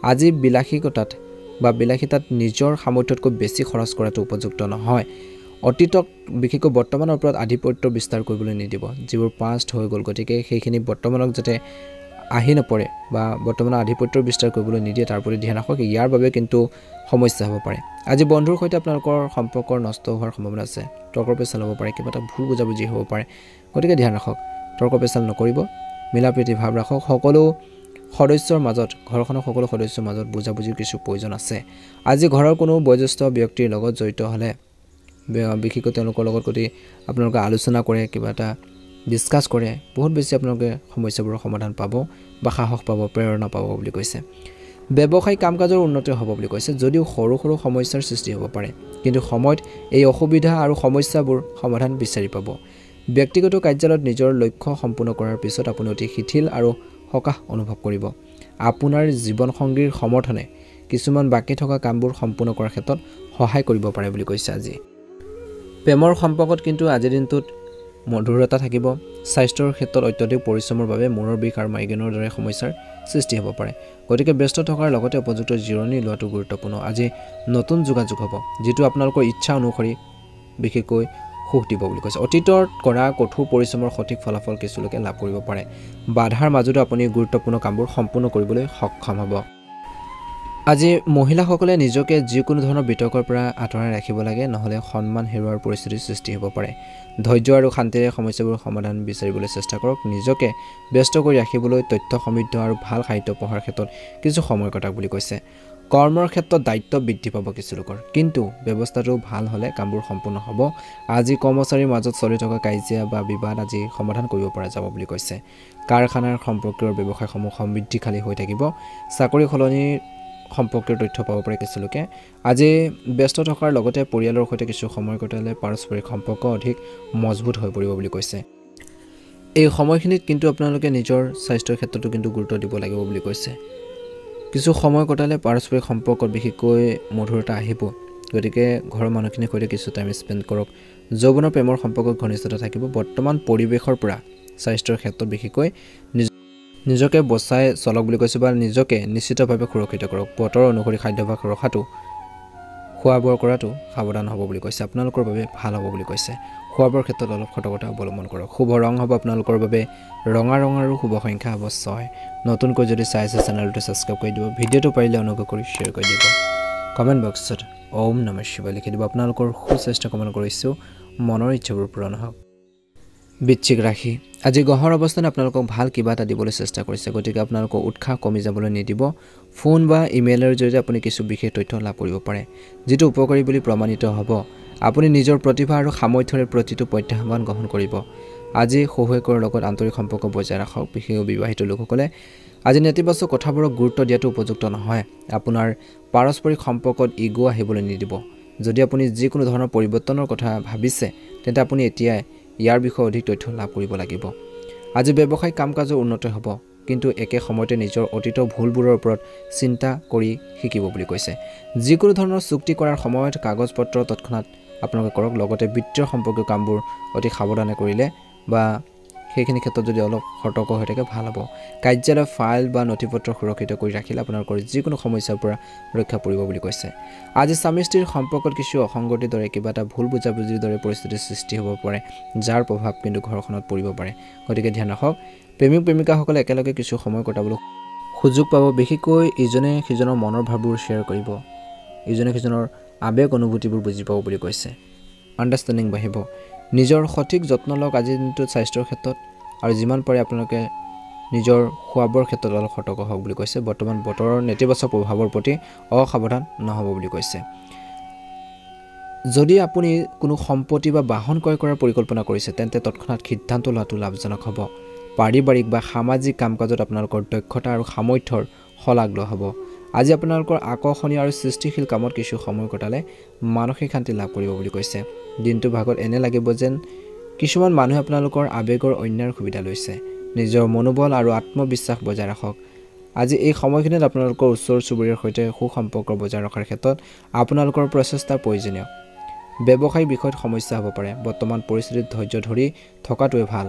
আজি বিলাসিতাত নিজৰ সামৰ্থ্যতকৈ বেছি খৰচ কৰাটো উপযুক্ত নহয় অতীতক বিশেষকৈ বৰ্তমানৰ ওপৰত আধিপত্য বিস্তাৰ কৰিবলৈ নিদিব যিবোৰ পাষ্ট হৈ গ'ল গতিকে সেইখিনি বৰ্তমানক যাতে আহি নপৰে বা বৰ্তমানৰ আধিপত্য বিস্তাৰ কৰিবলৈ নিদিয়ে তাৰ প্ৰতি ধ্যান ৰাখক ইয়াৰ বাবে কিন্তু সমস্যা হ'ব পাৰে আজি বন্ধুৰ সৈতে আপোনালোকৰ সম্পৰ্ক নষ্ট হোৱাৰ সম্ভাৱনা আছে তৰ্ক পেচাল হ'ব পাৰে কিবা এটা ভুল বুজাবুজি হ'ব পাৰে গতিকে ধ্যান ৰাখক তৰ্ক পেচাল নকৰিব মিলাপ্ৰীতি ভাৱ ৰাখক সকলো সদস্যৰ মাজত ঘৰখনৰ সকলো সদস্যৰ মাজত বুজাবুজিৰ কিছু প্ৰয়োজন আছে আজি ঘৰৰ কোনো বয়োজ্যেষ্ঠ ব্যক্তিৰ লগত জড়িত হ'লে বিশেষকৈ তেওঁলোকৰ লগত যদি আপোনালোকে আলোচনা কৰে কিবা এটা ডিসকাস কৰে বহুত বেছি আপোনালোকে সমস্যাবোৰৰ সমাধান পাব বা সাহস পাব প্ৰেৰণা পাব বুলি কৈছে ব্যৱসায়িক কামকাজৰ উন্নতি হ'ব বুলি কৈছে যদিও সৰু সৰু সমস্যাৰ সৃষ্টি হ'ব পাৰে কিন্তু সময়ত এই অসুবিধা আৰু সমস্যাবোৰ সমাধান বিচাৰি পাব ব্যক্তিগত কাৰ্যালয়ত নিজৰ লক্ষ্য সম্পূৰ্ণ কৰাৰ পিছত আপুনি অতি শিথিল আৰু হকাহ অনুভৱ কৰিব আপোনাৰ জীৱন সংগীৰ সমৰ্থনে কিছুমান বাকি থকা কামবোৰ সম্পূৰ্ণ কৰাৰ ক্ষেত্ৰত সহায় কৰিব পাৰে বুলি কৈছে আজি প্ৰেমৰ সম্পৰ্কত কিন্তু আজিৰ দিনটোত মধুৰতা থাকিব স্বাস্থ্যৰ ক্ষেত্ৰত অত্যধিক পৰিশ্ৰমৰ বাবে মূৰৰ বিষ আৰু মাইগ্ৰেনৰ দৰে সমস্যাৰ সৃষ্টি হ'ব পাৰে গতিকে ব্যস্ত থকাৰ লগতে উপযুক্ত জিৰণি লোৱাটো গুৰুত্বপূৰ্ণ আজি নতুন যোগাযোগ হ'ব যেটো আপোনালোকৰ ইচ্ছা অনুসৰি বিশেষকৈ সুখ দিব বুলি কৈছে অতীতত কৰা কঠোৰ পৰিশ্ৰমৰ সঠিক ফলাফল কিছু লোকে লাভ কৰিব পাৰে বাধাৰ মাজতো আপুনি গুৰুত্বপূৰ্ণ কামবোৰ সম্পূৰ্ণ কৰিবলৈ সক্ষম হ'ব আজি মহিলাসকলে নিজকে যিকোনো ধৰণৰ বিতৰ্কৰ পৰা আঁতৰাই ৰাখিব লাগে নহলে সন্মান হেৰুৱাৰ পৰিস্থিতিৰ সৃষ্টি হ'ব পাৰে ধৈৰ্য আৰু শান্তিৰে সমস্যাবোৰ সমাধান বিচাৰিবলৈ চেষ্টা কৰক নিজকে ব্যস্ত কৰি ৰাখিবলৈ তথ্য সমৃদ্ধ আৰু ভাল সাহিত্য পঢ়াৰ ক্ষেত্ৰত কিছু সময় কটাওক বুলি কৈছে কৰ্মৰ ক্ষেত্ৰত দায়িত্ব বৃদ্ধি পাব কিছু লোকৰ, কিন্তু ব্যৱস্থাটো ভাল হ'লে কামবোৰ সম্পূৰ্ণ হ'ব। আজি কৰ্মচাৰীৰ মাজত চলি থকা কাজিয়া বা বিবাদ আজি সমাধান কৰিব পৰা যাব বুলি কৈছে। কাৰখানাৰ সম্পৰ্কীয় ব্যৱসায়সমূহ সমৃদ্ধিশালী হৈ থাকিব। চাকৰি সলনিৰ সম্পৰ্কীয় তথ্য পাব পাৰে কিছু লোকে। আজি ব্যস্ত থকাৰ লগতে পৰিয়ালৰ সৈতে কিছু সময় কটালে পাৰস্পৰিক সম্পৰ্ক অধিক মজবুত হৈ পৰিব বুলি কৈছে। এই সময়খিনিত কিন্তু আপোনালোকে নিজৰ স্বাস্থ্যৰ ক্ষেত্ৰতো কিন্তু গুৰুত্ব দিব লাগিব বুলি কৈছে। কিছু সময় কটালে পাৰস্পৰিক সম্পৰ্কত বিশেষকৈ মধুৰতা আহিব, গতিকে ঘৰৰ মানুহখিনিৰ সৈতে কিছু টাইম স্পেণ্ড কৰক। যৌৱনৰ প্ৰেমৰ সম্পৰ্কত ঘনিষ্ঠতা থাকিব। বৰ্তমান পৰিৱেশৰ পৰা স্বাস্থ্যৰ ক্ষেত্ৰত বিশেষকৈ নিজকে বচাই চলক বুলি কৈছে, বা নিজকে নিশ্চিতভাৱে সুৰক্ষিত কৰক। বতৰ অনুসৰি খাদ্যাভ্যাস ৰখাটো, খোৱা বোৱা কৰাটো সাৱধান হ'ব বুলি কৈছে। আপোনালোকৰ বাবে ভাল হ'ব বুলি কৈছে। খোৱা বোৱাৰ ক্ষেত্ৰত অলপ সতৰ্কতা অৱলম্বন কৰক। শুভ ৰং হ'ব আপোনালোকৰ বাবে ৰঙা ৰং আৰু শুভ সংখ্যা হ'ব 6। নতুনকৈ যদি চাই আছে চেনেলটো ছাবস্ক্ৰাইব কৰি দিব। ভিডিঅ'টো পাৰিলে অনুগ্ৰহ কৰি শ্বেয়াৰ কৰি দিব। কমেণ্ট বক্সত ওম নমঃ শিৱায় লিখি দিব। আপোনালোকৰ সুস্বাস্থ্য কামনা কৰিছোঁ। মনৰ ইচ্ছাবোৰ পূৰণ হওক। বৃশ্চিক ৰাশি, আজি গ্ৰহৰ অৱস্থানে আপোনালোকক ভাল কিবা এটা দিবলৈ চেষ্টা কৰিছে, গতিকে আপোনালোকৰ উৎসাহ কমি যাবলৈ নিদিব। ফোন বা ইমেইলৰ জৰিয়তে আপুনি কিছু বিশেষ তথ্য লাভ কৰিব পাৰে, যিটো উপকাৰী বুলি প্ৰমাণিত হ'ব। আপুনি নিজৰ প্ৰতিভা আৰু সামৰ্থ্যৰে প্ৰতিটো প্ৰত্যাহ্বান গ্ৰহণ কৰিব। আজি শহুৱেকৰ লগত আন্তৰিক সম্পৰ্ক বজাই ৰাখক। বিশেষকৈ বিবাহিত লোকসকলে আজি নেতিবাচক কথাবোৰক গুৰুত্ব দিয়াটো উপযুক্ত নহয়। আপোনাৰ পাৰস্পৰিক সম্পৰ্কত ইগ' আহিবলৈ নিদিব। যদি আপুনি যিকোনো ধৰণৰ পৰিৱৰ্তনৰ কথা ভাবিছে, তেন্তে আপুনি এতিয়াই ইয়াৰ বিষয়ে অধিক তথ্য লাভ কৰিব লাগিব। আজি ব্যৱসায়িক কাম কাজৰ উন্নতি হ'ব, কিন্তু একে সময়তে নিজৰ অতীতৰ ভুলবোৰৰ ওপৰত চিন্তা কৰি শিকিব বুলি কৈছে। যিকোনো ধৰণৰ চুক্তি কৰাৰ সময়ত কাগজ পত্ৰ তৎক্ষণাত আপোনালোকে কৰক। লগতে বিত্তীয় সম্পৰ্কীয় কামবোৰ অতি সাৱধানে কৰিলে বা সেইখিনি ক্ষেত্ৰত যদি অলপ সতৰ্ক হৈ থাকে ভাল হ'ব। কাৰ্যালয় ফাইল বা নথিপত্ৰ সুৰক্ষিত কৰি ৰাখিলে আপোনালোকৰ যিকোনো সমস্যাৰ পৰা ৰক্ষা পৰিব বুলি কৈছে। আজি স্বামী স্ত্ৰীৰ সম্পৰ্কত কিছু অসংগতিৰ দৰে কিবা এটা ভুল বুজাবুজিৰ দৰে পৰিস্থিতিৰ সৃষ্টি হ'ব পাৰে, যাৰ প্ৰভাৱ কিন্তু ঘৰখনত পৰিব পাৰে, গতিকে ধ্যান ৰাখক। প্ৰেমিক প্ৰেমিকাসকলে একেলগে কিছু সময় কটাবলৈ সুযোগ পাব। বিশেষকৈ ইজনে সিজনৰ মনৰ ভাৱবোৰ শ্বেয়াৰ কৰিব, ইজনে সিজনৰ আৱেগ অনুভূতিবোৰ বুজি পাব বুলি কৈছে। আণ্ডাৰষ্টেণ্ডিং বাঢ়িব। নিজৰ সঠিক যত্ন লওক আজিৰ দিনটোত স্বাস্থ্যৰ ক্ষেত্ৰত, আৰু যিমান পাৰে আপোনালোকে নিজৰ খোৱা বোৱাৰ ক্ষেত্ৰত অলপ সতৰ্ক হওক বুলি কৈছে। বৰ্তমান বতৰৰ নেতিবাচক প্ৰভাৱৰ প্ৰতি অসাৱধান নহ'ব বুলি কৈছে। যদি আপুনি কোনো সম্পত্তি বা বাহন ক্ৰয় কৰাৰ পৰিকল্পনা কৰিছে, তেন্তে তৎক্ষণাত সিদ্ধান্ত লোৱাটো লাভজনক হ'ব। পাৰিবাৰিক বা সামাজিক কাম কাজত আপোনালোকৰ দক্ষতা আৰু সামৰ্থ্যৰ শলাগ লোৱা হ'ব। আজি আপোনালোকৰ আকৰ্ষণীয় আৰু সৃষ্টিশীল কামত কিছু সময় কটালে মানসিক শান্তি লাভ কৰিব বুলি কৈছে। দিনটোৰ ভাগত এনে লাগিব যেন কিছুমান মানুহে আপোনালোকৰ আৱেগৰ অন্যায়ৰ সুবিধা লৈছে। নিজৰ মনোবল আৰু আত্মবিশ্বাস বজাই ৰাখক। আজি এই সময়খিনিত আপোনালোকৰ ওচৰ চুবুৰীয়াৰ সৈতে সুসম্পৰ্ক বজাই ৰখাৰ ক্ষেত্ৰত আপোনালোকৰ প্ৰচেষ্টা প্ৰয়োজনীয়। ব্যৱসায়িক বিষয়ত সমস্যা হ'ব পাৰে। বৰ্তমান পৰিস্থিতিত ধৈৰ্য ধৰি থকাটোৱে ভাল।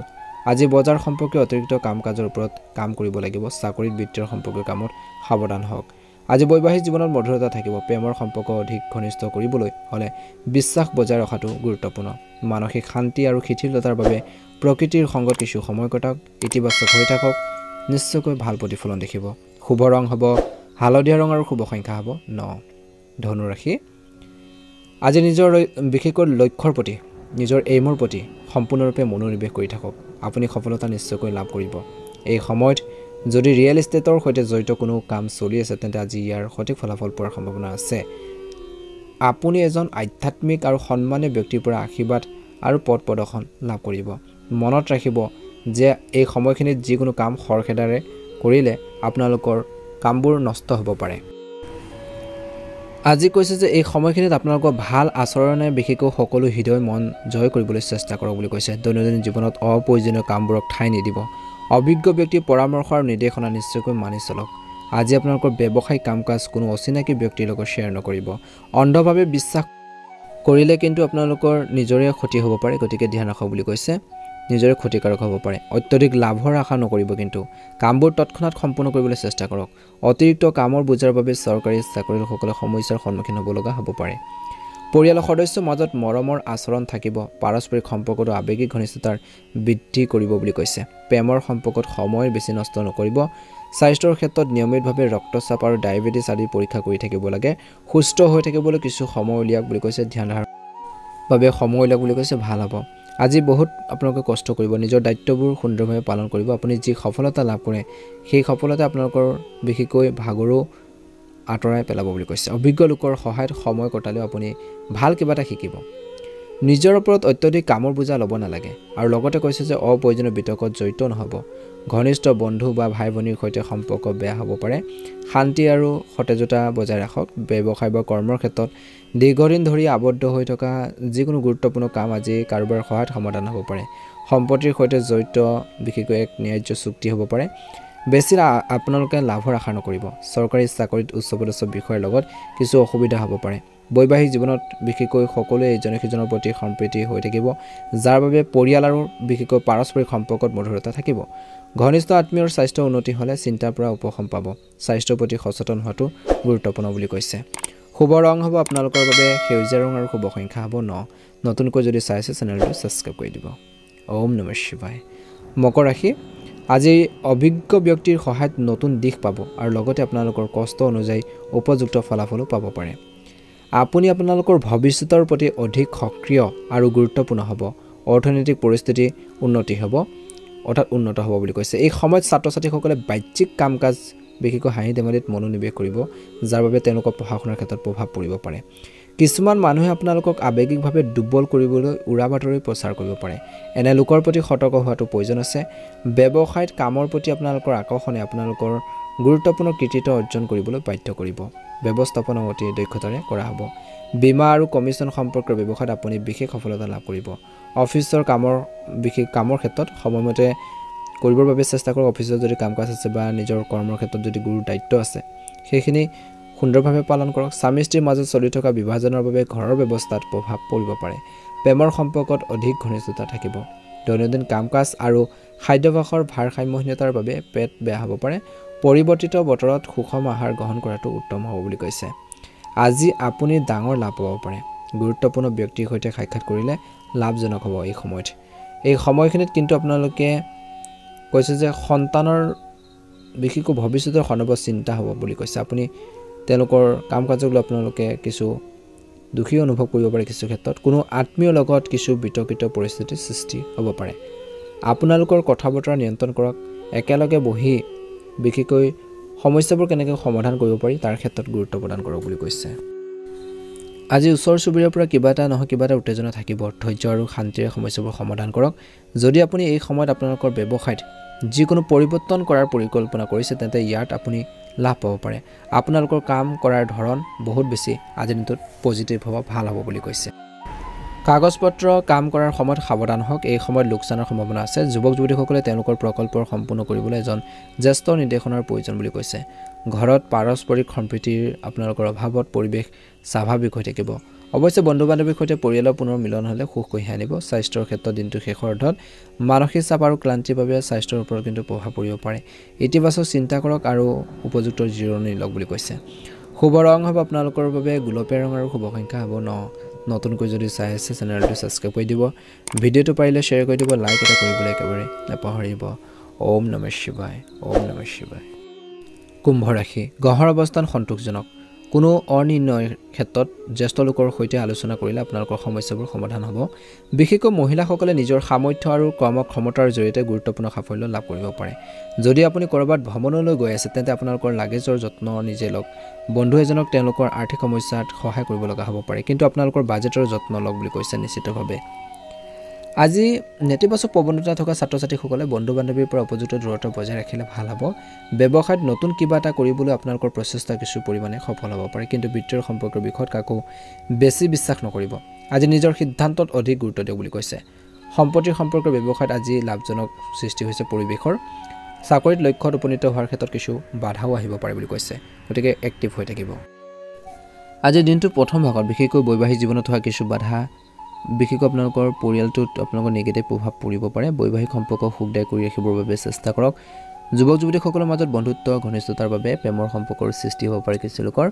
আজি বজাৰ সম্পৰ্কীয় অতিৰিক্ত কাম কাজৰ ওপৰত কাম কৰিব লাগিব। চাকৰিত বিত্তীয় সম্পৰ্কীয় কামত সাৱধান হওক। আজি বৈবাহিক জীৱনত মধুৰতা থাকিব। প্ৰেমৰ সম্পৰ্ক অধিক ঘনিষ্ঠ কৰিবলৈ হ'লে বিশ্বাস বজাই ৰখাটো গুৰুত্বপূৰ্ণ। মানসিক শান্তি আৰু শিথিলতাৰ বাবে প্ৰকৃতিৰ সংগত কিছু সময় কটাওক। ইতিবাচক হৈ থাকক, নিশ্চয়কৈ ভাল প্ৰতিফলন দেখিব। শুভ ৰং হ'ব হালধীয়া ৰং আৰু শুভ সংখ্যা হ'ব 9। ধনু ৰাশি, আজি নিজৰ বিশেষকৈ লক্ষ্যৰ প্ৰতি, নিজৰ এইমৰ প্ৰতি সম্পূৰ্ণৰূপে মনোনিৱেশ কৰি থাকক। আপুনি সফলতা নিশ্চয়কৈ লাভ কৰিব। এই সময়ত যদি ৰিয়েল এষ্টেটৰ সৈতে জড়িত কোনো কাম চলি আছে, তেন্তে আজি ইয়াৰ সঠিক ফলাফল পোৱাৰ সম্ভাৱনা আছে। আপুনি এজন আধ্যাত্মিক আৰু সন্মানীয় ব্যক্তিৰ পৰা আশীৰ্বাদ আৰু পথ প্ৰদৰ্শন লাভ কৰিব। মনত ৰাখিব যে এই সময়খিনিত যিকোনো কাম খৰখেদাৰে কৰিলে আপোনালোকৰ কামবোৰ নষ্ট হ'ব পাৰে। আজি কৈছে যে এই সময়খিনিত আপোনালোকৰ ভাল আচৰণে বিশেষকৈ সকলো হৃদয় মন জয় কৰিবলৈ চেষ্টা কৰক বুলি কৈছে। দৈনন্দিন জীৱনত অপ্ৰয়োজনীয় কামবোৰক ঠাই নিদিব। অভিজ্ঞ ব্যক্তিৰ পৰামৰ্শ আৰু নিৰ্দেশনা নিশ্চয়কৈ মানি চলক। আজি আপোনালোকৰ ব্যৱসায়িক কাম কাজ কোনো অচিনাকি ব্যক্তিৰ লগত শ্বেয়াৰ নকৰিব। অন্ধভাৱে বিশ্বাস কৰিলে কিন্তু আপোনালোকৰ নিজৰে ক্ষতি হ'ব পাৰে, গতিকে ধ্যান ৰাখক বুলি কৈছে। নিজৰে ক্ষতিকাৰক হ'ব পাৰে। অত্যধিক লাভৰ আশা নকৰিব, কিন্তু কামবোৰ তৎক্ষণাত সম্পূৰ্ণ কৰিবলৈ চেষ্টা কৰক। অতিৰিক্ত কামৰ বোজাৰ বাবে চৰকাৰী চাকৰিয়ালসকলে সমস্যাৰ সন্মুখীন হ'ব লগা হ'ব পাৰে। পৰিয়ালৰ সদস্যৰ মাজত মৰমৰ আচৰণ থাকিব। পাৰস্পৰিক সম্পৰ্কটো আৱেগিক ঘনিষ্ঠতাৰ বৃদ্ধি কৰিব বুলি কৈছে। প্ৰেমৰ সম্পৰ্কত সময় বেছি নষ্ট নকৰিব। স্বাস্থ্যৰ ক্ষেত্ৰত নিয়মিতভাৱে ৰক্তচাপ আৰু ডায়েবেটিছ আদি পৰীক্ষা কৰি থাকিব লাগে। সুস্থ হৈ থাকিবলৈ কিছু সময় উলিয়াওক বুলি কৈছে। ধ্যান ধাৰণৰ বাবে সময় উলিয়াওক বুলি কৈছে, ভাল হ'ব। আজি বহুত আপোনালোকে কষ্ট কৰিব, নিজৰ দায়িত্ববোৰ সুন্দৰভাৱে পালন কৰিব। আপুনি যি সফলতা লাভ কৰে সেই সফলতা আপোনালোকৰ বিশেষকৈ ভাগৰো আঁতৰাই পেলাব বুলি কৈছে অভিজ্ঞ লোকৰ সহায়ত সময় কটালেও আপুনি ভাল কিবা এটা শিকিব নিজৰ ওপৰত অত্যধিক কামৰ বোজা ল'ব নালাগে আৰু লগতে কৈছে যে অপ্ৰয়োজনীয় বিতৰ্কত জড়িত নহ'ব ঘনিষ্ঠ বন্ধু বা ভাই ভনীৰ সৈতে সম্পৰ্ক বেয়া হ'ব পাৰে শান্তি আৰু সতেজতা বজাই ৰাখক ব্যৱসায় বা কৰ্মৰ ক্ষেত্ৰত দীৰ্ঘদিন ধৰি আবদ্ধ হৈ থকা যিকোনো গুৰুত্বপূৰ্ণ কাম আজি কাৰোবাৰ সহায়ত সমাধান হ'ব পাৰে সম্পত্তিৰ সৈতে জড়িত বিশেষকৈ এক ন্যায্য চুক্তি হ'ব পাৰে বেছি আপোনালোকে লাভৰ আশা নকৰিব চৰকাৰী চাকৰিত উচ্চপদস্থ বিষয়াৰ লগত কিছু অসুবিধা হ'ব পাৰে বৈবাহিক জীৱনত বিশেষকৈ সকলোৱে ইজনে সিজনৰ প্ৰতি সম্প্ৰীতি হৈ থাকিব যাৰ বাবে পৰিয়াল আৰু বিশেষকৈ পাৰস্পৰিক সম্পৰ্কত মধুৰতা থাকিব ঘনিষ্ঠ আত্মীয়ৰ স্বাস্থ্য উন্নতি হ'লে চিন্তাৰ পৰা উপশম পাব স্বাস্থ্যৰ প্ৰতি সচেতন হোৱাটো গুৰুত্বপূৰ্ণ বুলি কৈছে শুভ ৰং হ'ব আপোনালোকৰ বাবে সেউজীয়া ৰং আৰু শুভ সংখ্যা হ'ব 9 নতুনকৈ যদি চাই আছে চেনেলটো ছাবস্ক্ৰাইব কৰি দিব ওম নমঃ শিৱায় মকৰ ৰাশি আজি অভিজ্ঞ ব্যক্তিৰ সহায়ত নতুন দিশ পাব আৰু লগতে আপোনালোকৰ কষ্ট অনুযায়ী উপযুক্ত ফলাফলো পাব পাৰে আপুনি আপোনালোকৰ ভৱিষ্যতৰ প্ৰতি অধিক সক্ৰিয় আৰু গুৰুত্বপূৰ্ণ হ'ব অৰ্থনৈতিক পৰিস্থিতি উন্নত হ'ব বুলি কৈছে এই সময়ত ছাত্ৰ ছাত্ৰীসকলে বাহ্যিক কাম কাজ বিশেষকৈ হাঁহি ধেমালিত মনোনিৱেশ কৰিব যাৰ বাবে তেওঁলোকৰ পঢ়া শুনাৰ ক্ষেত্ৰত প্ৰভাৱ পৰিব পাৰে কিছুমান মানুহে আপোনালোকক আৱেগিকভাৱে দুৰ্বল কৰিবলৈ উৰা বাতৰি প্ৰচাৰ কৰিব পাৰে এনে লোকৰ প্ৰতি সতৰ্ক হোৱাটো প্ৰয়োজন আছে ব্যৱসায়ত কামৰ প্ৰতি আপোনালোকৰ আকৰ্ষণে আপোনালোকৰ গুৰুত্বপূৰ্ণ কৃতিত্ব অৰ্জন কৰিবলৈ বাধ্য কৰিব ব্যৱস্থাপনা অতি দক্ষতাৰে কৰা হ'ব বীমা আৰু কমিছন সম্পৰ্কৰ ব্যৱসায়ত আপুনি বিশেষ সফলতা লাভ কৰিব অফিচৰ কামৰ ক্ষেত্ৰত সময়মতে কৰিবৰ বাবে চেষ্টা কৰক অফিচত যদি কাম কাজ আছে বা নিজৰ কৰ্মৰ ক্ষেত্ৰত যদি গুৰু দায়িত্ব আছে সেইখিনি সুন্দৰভাৱে পালন কৰক স্বামী স্ত্ৰীৰ মাজত চলি থকা বিভাজনৰ বাবে ঘৰৰ ব্যৱস্থাত প্ৰভাৱ পৰিব পাৰে প্ৰেমৰ সম্পৰ্কত অধিক ঘনিষ্ঠতা থাকিব দৈনন্দিন কাম কাজ আৰু খাদ্যাভ্যাসৰ ভাৰসাম্যহীনতাৰ বাবে পেট বেয়া হ'ব পাৰে পৰিৱৰ্তিত বতৰত সুষম আহাৰ গ্ৰহণ কৰাটো উত্তম হ'ব বুলি কৈছে আজি আপুনি ডাঙৰ লাভ পাব পাৰে গুৰুত্বপূৰ্ণ ব্যক্তিৰ সৈতে সাক্ষাৎ কৰিলে লাভজনক হ'ব এই সময়খিনিত কিন্তু আপোনালোকে কৈছে যে সন্তানৰ বিশেষকৈ ভৱিষ্যতৰ সন্দৰ্ভত চিন্তা হ'ব বুলি কৈছে আপুনি তেওঁলোকৰ কাম কাজক লৈ আপোনালোকে কিছু দুখী অনুভৱ কৰিব পাৰে কিছু ক্ষেত্ৰত কোনো আত্মীয়ৰ লগত কিছু বিতৰ্কিত পৰিস্থিতিৰ সৃষ্টি হ'ব পাৰে আপোনালোকৰ কথা বতৰা নিয়ন্ত্ৰণ কৰক একেলগে বহি বিশেষকৈ সমস্যাবোৰ কেনেকৈ সমাধান কৰিব পাৰি তাৰ ক্ষেত্ৰত গুৰুত্ব প্ৰদান কৰক বুলি কৈছে আজি ওচৰ চুবুৰীয়াৰ পৰা কিবা এটা উত্তেজনা থাকিব ধৈৰ্য আৰু শান্তিৰে সমস্যাবোৰ সমাধান কৰক যদি আপুনি এই সময়ত আপোনালোকৰ ব্যৱসায়ত যিকোনো পৰিৱৰ্তন কৰাৰ পৰিকল্পনা কৰিছে তেন্তে ইয়াত আপুনি লাভ পাব পাৰে আপোনালোকৰ কাম কৰাৰ ধৰণ বহুত বেছি আজিৰ দিনটোত পজিটিভ হ'ব ভাল হ'ব বুলি কৈছে কাগজপত্ৰ কাম কৰাৰ সময়ত সাৱধান হওক এই সময়ত লোকচানৰ সম্ভাৱনা আছে যুৱক যুৱতীসকলে তেওঁলোকৰ প্ৰকল্পৰ সম্পূৰ্ণ কৰিবলৈ এজন জ্যেষ্ঠ নিৰ্দেশনাৰ প্ৰয়োজন বুলি কৈছে ঘৰত পাৰস্পৰিক সম্প্ৰীতিৰ আপোনালোকৰ অভাৱত পৰিৱেশ স্বাভাৱিক হৈ থাকিব অৱশ্যে বন্ধু বান্ধৱীৰ সৈতে পৰিয়ালৰ পুনৰ মিলন হ'লে সুখ কঢ়িয়াই আনিব স্বাস্থ্যৰ ক্ষেত্ৰত দিনটো শেষৰ অৰ্ধত মানসিক চাপ আৰু ক্লান্তিৰ বাবে স্বাস্থ্যৰ ওপৰত কিন্তু প্ৰভাৱ পৰিব পাৰে ইতিবাচক চিন্তা কৰক আৰু উপযুক্ত জিৰণি লওক বুলি কৈছে শুভ ৰং হ'ব আপোনালোকৰ বাবে গোলপীয়া ৰং আৰু শুভ সংখ্যা হ'ব 9 নতুনকৈ যদি চাই আছে চেনেলটো ছাবস্ক্ৰাইব কৰি দিব ভিডিঅ'টো পাৰিলে শ্বেয়াৰ কৰি দিব লাইক এটা কৰিবলৈ একেবাৰে নাপাহৰিব ওম নমঃ শিৱায় কুম্ভ ৰাশি গ্ৰহৰ অৱস্থান সন্তোষজনক কোনো অনিৰ্ণয়ৰ ক্ষেত্ৰত জ্যেষ্ঠ লোকৰ সৈতে আলোচনা কৰিলে আপোনালোকৰ সমস্যাবোৰ সমাধান হ'ব বিশেষকৈ মহিলাসকলে নিজৰ সামৰ্থ্য আৰু কৰ্মক্ষমতাৰ জৰিয়তে গুৰুত্বপূৰ্ণ সাফল্য লাভ কৰিব পাৰে যদি আপুনি ক'ৰবাত ভ্ৰমণলৈ গৈ আছে তেন্তে আপোনালোকৰ লাগেজৰ যত্ন নিজে লওক বন্ধু এজনক তেওঁলোকৰ আৰ্থিক সমস্যাত সহায় কৰিব লগা হ'ব পাৰে কিন্তু আপোনালোকৰ বাজেটৰ যত্ন লওক বুলি কৈছে নিশ্চিতভাৱে আজি নেতিবাচক প্ৰৱণতা থকা ছাত্ৰ ছাত্ৰীসকলে বন্ধু বান্ধৱীৰ পৰা উপযুক্ত দূৰত্ব বজাই ৰাখিলে ভাল হ'ব ব্যৱসায়ত নতুন কিবা এটা কৰিবলৈ আপোনালোকৰ প্ৰচেষ্টা কিছু পৰিমাণে সফল হ'ব পাৰে কিন্তু বিত্তীয় সম্পৰ্কৰ বিষয়ত কাকো বেছি বিশ্বাস নকৰিব আজি নিজৰ সিদ্ধান্তত অধিক গুৰুত্ব দিয়ক বুলি কৈছে সম্পত্তিৰ সম্পৰ্কৰ ব্যৱসায়ত আজি লাভজনক সৃষ্টি হৈছে পৰিৱেশৰ চাকৰিত লক্ষ্যত উপনীত হোৱাৰ ক্ষেত্ৰত কিছু বাধাও আহিব পাৰে বুলি কৈছে গতিকে এক্টিভ হৈ থাকিব আজি দিনটো প্ৰথম ভাগত বিশেষকৈ বৈবাহিক জীৱনত হোৱা কিছু বাধা বিশেষকৈ আপোনালোকৰ পৰিয়ালটোত আপোনালোকৰ নিগেটিভ প্ৰভাৱ পৰিব পাৰে বৈবাহিক সম্পৰ্ক সুখদায়ী কৰি ৰাখিবৰ বাবে চেষ্টা কৰক যুৱক যুৱতীসকলৰ মাজত বন্ধুত্ব ঘনিষ্ঠতাৰ বাবে প্ৰেমৰ সম্পৰ্কৰ সৃষ্টি হ'ব পাৰে কিছু লোকৰ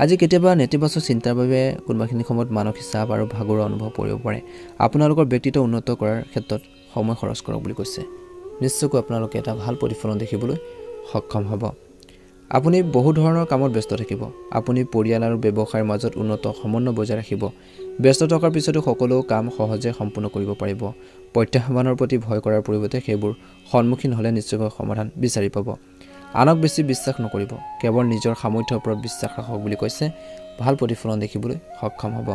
আজি কেতিয়াবা নেতিবাচক চিন্তাৰ বাবে কোনোবাখিনি সময়ত মানসিক চাপ আৰু ভাগৰুৱা অনুভৱ কৰিব পাৰে আপোনালোকৰ ব্যক্তিত্ব উন্নত কৰাৰ ক্ষেত্ৰত সময় খৰচ কৰক বুলি কৈছে নিশ্চয়কৈ আপোনালোকে এটা ভাল প্ৰতিফলন দেখিবলৈ সক্ষম হ'ব আপুনি বহু ধৰণৰ কামত ব্যস্ত থাকিব আপুনি পৰিয়াল আৰু ব্যৱসায়ৰ মাজত উন্নত সমন্বয় বজাই ৰাখিব ব্যস্ত থকাৰ পিছতো সকলো কাম সহজে সম্পূৰ্ণ কৰিব পাৰিব প্ৰত্যাহ্বানৰ প্ৰতি ভয় কৰাৰ পৰিৱৰ্তে সেইবোৰ সন্মুখীন হ'লে নিশ্চয়কৈ সমাধান বিচাৰি পাব আনক বেছি বিশ্বাস নকৰিব কেৱল নিজৰ সামৰ্থ্যৰ ওপৰত বিশ্বাস ৰাখক বুলি কৈছে ভাল প্ৰতিফলন দেখিবলৈ সক্ষম হ'ব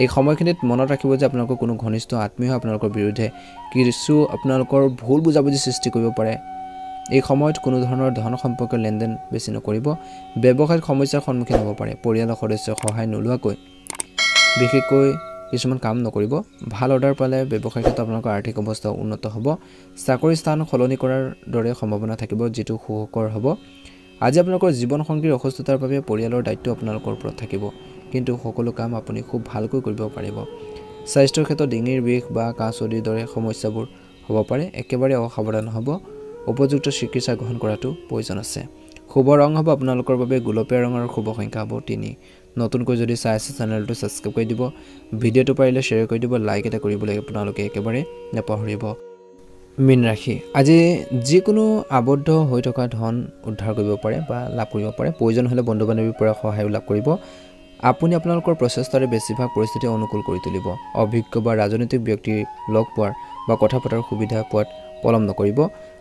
এই সময়খিনিত মনত ৰাখিব যে আপোনালোকৰ কোনো ঘনিষ্ঠ আত্মীয় আপোনালোকৰ বিৰুদ্ধে কিছু আপোনালোকৰ ভুল বুজাবুজি সৃষ্টি কৰিব পাৰে এই সময়ত কোনো ধৰণৰ ধন সম্পৰ্কীয় লেনদেন বেছি নকৰিব ব্যৱসায়িক সমস্যাৰ সন্মুখীন হ'ব পাৰে পৰিয়ালৰ সদস্যৰ সহায় নোলোৱাকৈ বিশেষকৈ কিছুমান কাম নকৰিব ভাল অৰ্ডাৰ পালে ব্যৱসায়িক ক্ষেত্ৰত আপোনালোকৰ আৰ্থিক অৱস্থা উন্নত হ'ব চাকৰি স্থান সলনি কৰাৰ দৰে সম্ভাৱনা থাকিব যেটো সুখকৰ হ'ব আজি আপোনালোকৰ জীৱন সংগীৰ অসুস্থতাৰ বাবে পৰিয়ালৰ দায়িত্ব আপোনালোকৰ ওপৰত থাকিব কিন্তু সকলো কাম আপুনি খুব ভালকৈ কৰিব পাৰিব স্বাস্থ্যৰ ক্ষেত্ৰত ডিঙিৰ বিষ বা কাহ চৰ্দিৰ দৰে সমস্যাবোৰ হ'ব পাৰে একেবাৰে অসাৱধান হ'ব উপযুক্ত চিকিৎসা গ্ৰহণ কৰাটো প্ৰয়োজন আছে শুভ ৰং হ'ব আপোনালোকৰ বাবে গোলপীয়া ৰঙৰ শুভ সংখ্যা হ'ব 3 নতুনকৈ যদি চাই আছে চেনেলটো সাবস্ক্ৰাইব কৰি দিব ভিডিওটো পাৰিলে শ্বেয়াৰ কৰি দিব লাইক এটা কৰিবলৈ আপোনালোকে একেবাৰে নাপাহৰিব মীন ৰাশি আজি যিকোনো আবদ্ধ হৈ থকা ধন উদ্ধাৰ কৰিব পাৰে বা লাভ কৰিব পাৰে প্ৰয়োজন হ'লে বন্ধু বান্ধৱীৰ পৰা সহায় লাভ কৰিব আপুনি আপোনালোকৰ প্ৰচেষ্টাৰে বেছিভাগ পৰিস্থিতি অনুকূল কৰি তুলিব অভিজ্ঞ বা ৰাজনৈতিক ব্যক্তি লগ পোৱাৰ বা কথা পতাৰ সুবিধা পোৱাত পলম নকৰিব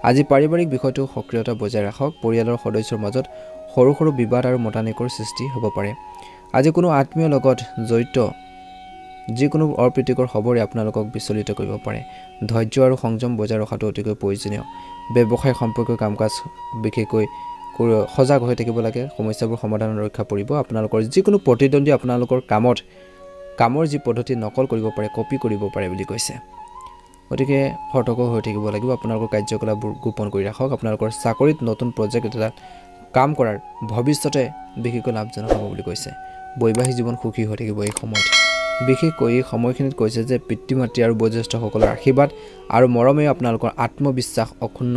আজি পাৰিবাৰিক বিষয়টো সক্ৰিয়তা বজাই ৰাখক পৰিয়ালৰ সদস্যৰ মাজত সৰু সৰু বিবাদ আৰু মতানৈক্যৰ সৃষ্টি হ'ব পাৰে আজি কোনো আত্মীয় লগত জড়িত যিকোনো অপ্ৰীতিকৰ খবৰে আপোনালোকক বিচলিত কৰিব পাৰে ধৈৰ্য আৰু সংযম বজাই ৰখাটো অতিকৈ প্ৰয়োজনীয় ব্যৱসায় সম্পৰ্কীয় কামকাজ বিশেষকৈ সজাগ হৈ থাকিব লাগে সমস্যাবোৰ সমাধানৰ ৰক্ষা পৰিব আপোনালোকৰ যিকোনো প্ৰতিদ্বন্দ্বী আপোনালোকৰ কামৰ যি পদ্ধতি নকল কৰিব পাৰে কপি কৰিব পাৰে বুলি কৈছে গতিকে সতৰ্ক হৈ থাকিব লাগিব আপোনালোকৰ কাৰ্যকলাপবোৰ গোপন কৰি ৰাখক আপোনালোকৰ চাকৰিত নতুন প্ৰজেক্ট এটা কাম কৰাৰ ভৱিষ্যতে বিশেষকৈ লাভজনক হ'ব বুলি কৈছে বৈবাহিক জীৱন সুখী হৈ থাকিব এই সময়ত বিশেষকৈ এই সময়খিনিত কৈছে যে পিতৃ-মাতৃ আৰু বয়োজ্যেষ্ঠসকলৰ আশীৰ্বাদ আৰু মৰমে আপোনালোকৰ আত্মবিশ্বাস অক্ষুণ্ণ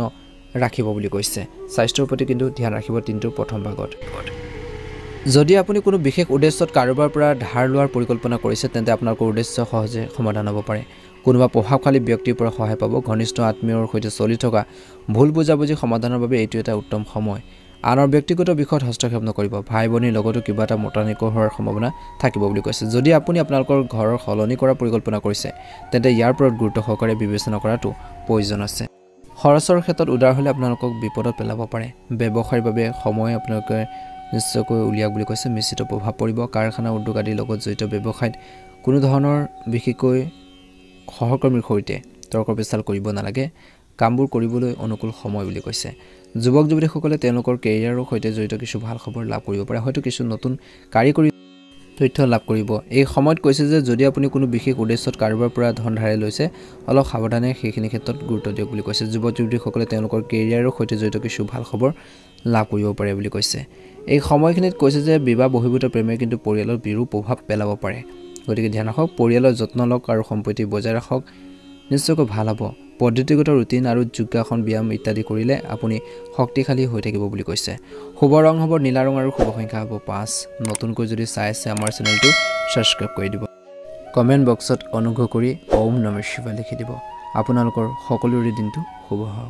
ৰাখিব বুলি কৈছে স্বাস্থ্যৰ প্ৰতি কিন্তু ধ্যান ৰাখিব দিনটোৰ প্ৰথম ভাগত যদি আপুনি কোনো বিশেষ উদ্দেশ্যত কাৰোবাৰ পৰা ধাৰ লোৱাৰ পৰিকল্পনা কৰিছে তেন্তে আপোনালোকৰ উদ্দেশ্য সহজে সমাধান হ'ব পাৰে কোনোবা প্ৰভাৱশালী ব্যক্তিৰ পৰা সহায় পাব ঘনিষ্ঠ আত্মীয়ৰ সৈতে চলি থকা ভুল বুজাবুজি সমাধানৰ বাবে এইটো এটা উত্তম সময় আনৰ ব্যক্তিগত বিষয়ত হস্তক্ষেপ নকৰিব ভাই ভনীৰ লগতো কিবা এটা মতানৈক্য হোৱাৰ সম্ভাৱনা থাকিব বুলি কৈছে যদি আপুনি আপোনালোকৰ ঘৰৰ সলনি কৰাৰ পৰিকল্পনা কৰিছে তেন্তে ইয়াৰ ওপৰত গুৰুত্ব সহকাৰে বিবেচনা কৰাটো প্ৰয়োজন আছে খৰচৰ ক্ষেত্ৰত উদাৰ হ'লে আপোনালোকক বিপদত পেলাব পাৰে ব্যৱসায়ৰ বাবে সময় আপোনালোকে নিশ্চয়কৈ উলিয়াওক বুলি কৈছে মিশ্ৰিত প্ৰভাৱ পৰিব কাৰখানা উদ্যোগ আদিৰ লগত জড়িত ব্যৱসায়ত কোনো ধৰণৰ বিশেষকৈ সহকৰ্মীৰ সৈতে তৰ্ক বিচাৰ কৰিব নালাগে কামবোৰ কৰিবলৈ অনুকূল সময় বুলি কৈছে যুৱক যুৱতীসকলে তেওঁলোকৰ কেৰিয়াৰৰ সৈতে জড়িত কিছু ভাল খবৰ লাভ কৰিব পাৰে হয়তো কিছু নতুন কাৰিকৰী তথ্য লাভ কৰিব এই সময়ত কৈছে যে যদি আপুনি কোনো বিশেষ উদ্দেশ্যত কাৰোবাৰ পৰা ধন ধাৰে লৈছে অলপ সাৱধানে সেইখিনি ক্ষেত্ৰত গুৰুত্ব দিয়ক বুলি কৈছে যুৱক যুৱতীসকলে তেওঁলোকৰ কেৰিয়াৰৰ সৈতে জড়িত কিছু ভাল খবৰ লাভ কৰিব পাৰে বুলি কৈছে এই সময়খিনিত কৈছে যে বিবাহ বহিৰ্ভূত প্ৰেমে কিন্তু পৰিয়ালৰ বিৰূপ প্ৰভাৱ পেলাব পাৰে গতিকে ধ্যান ৰাখক পৰিয়ালৰ যত্ন লওক আৰু সম্পত্তি বজাই ৰাখক নিশ্চয়কৈ ভাল হ'ব পদ্ধতিগত ৰুটিন আৰু যোগাসন ব্যায়াম ইত্যাদি কৰিলে আপুনি শক্তিশালী হৈ থাকিব বুলি কৈছে শুভ ৰং হ'ব নীলা ৰং আৰু শুভ সংখ্যা হ'ব 5 নতুনকৈ যদি চাই আছে আমাৰ চেনেলটো সাবস্ক্ৰাইব কৰি দিব কমেন্ট বক্সত অনুগ্ৰহ কৰি ওম নমঃ শিৱায় লিখি দিব আপোনালোকৰ সকলোৰে দিনটো শুভ হওক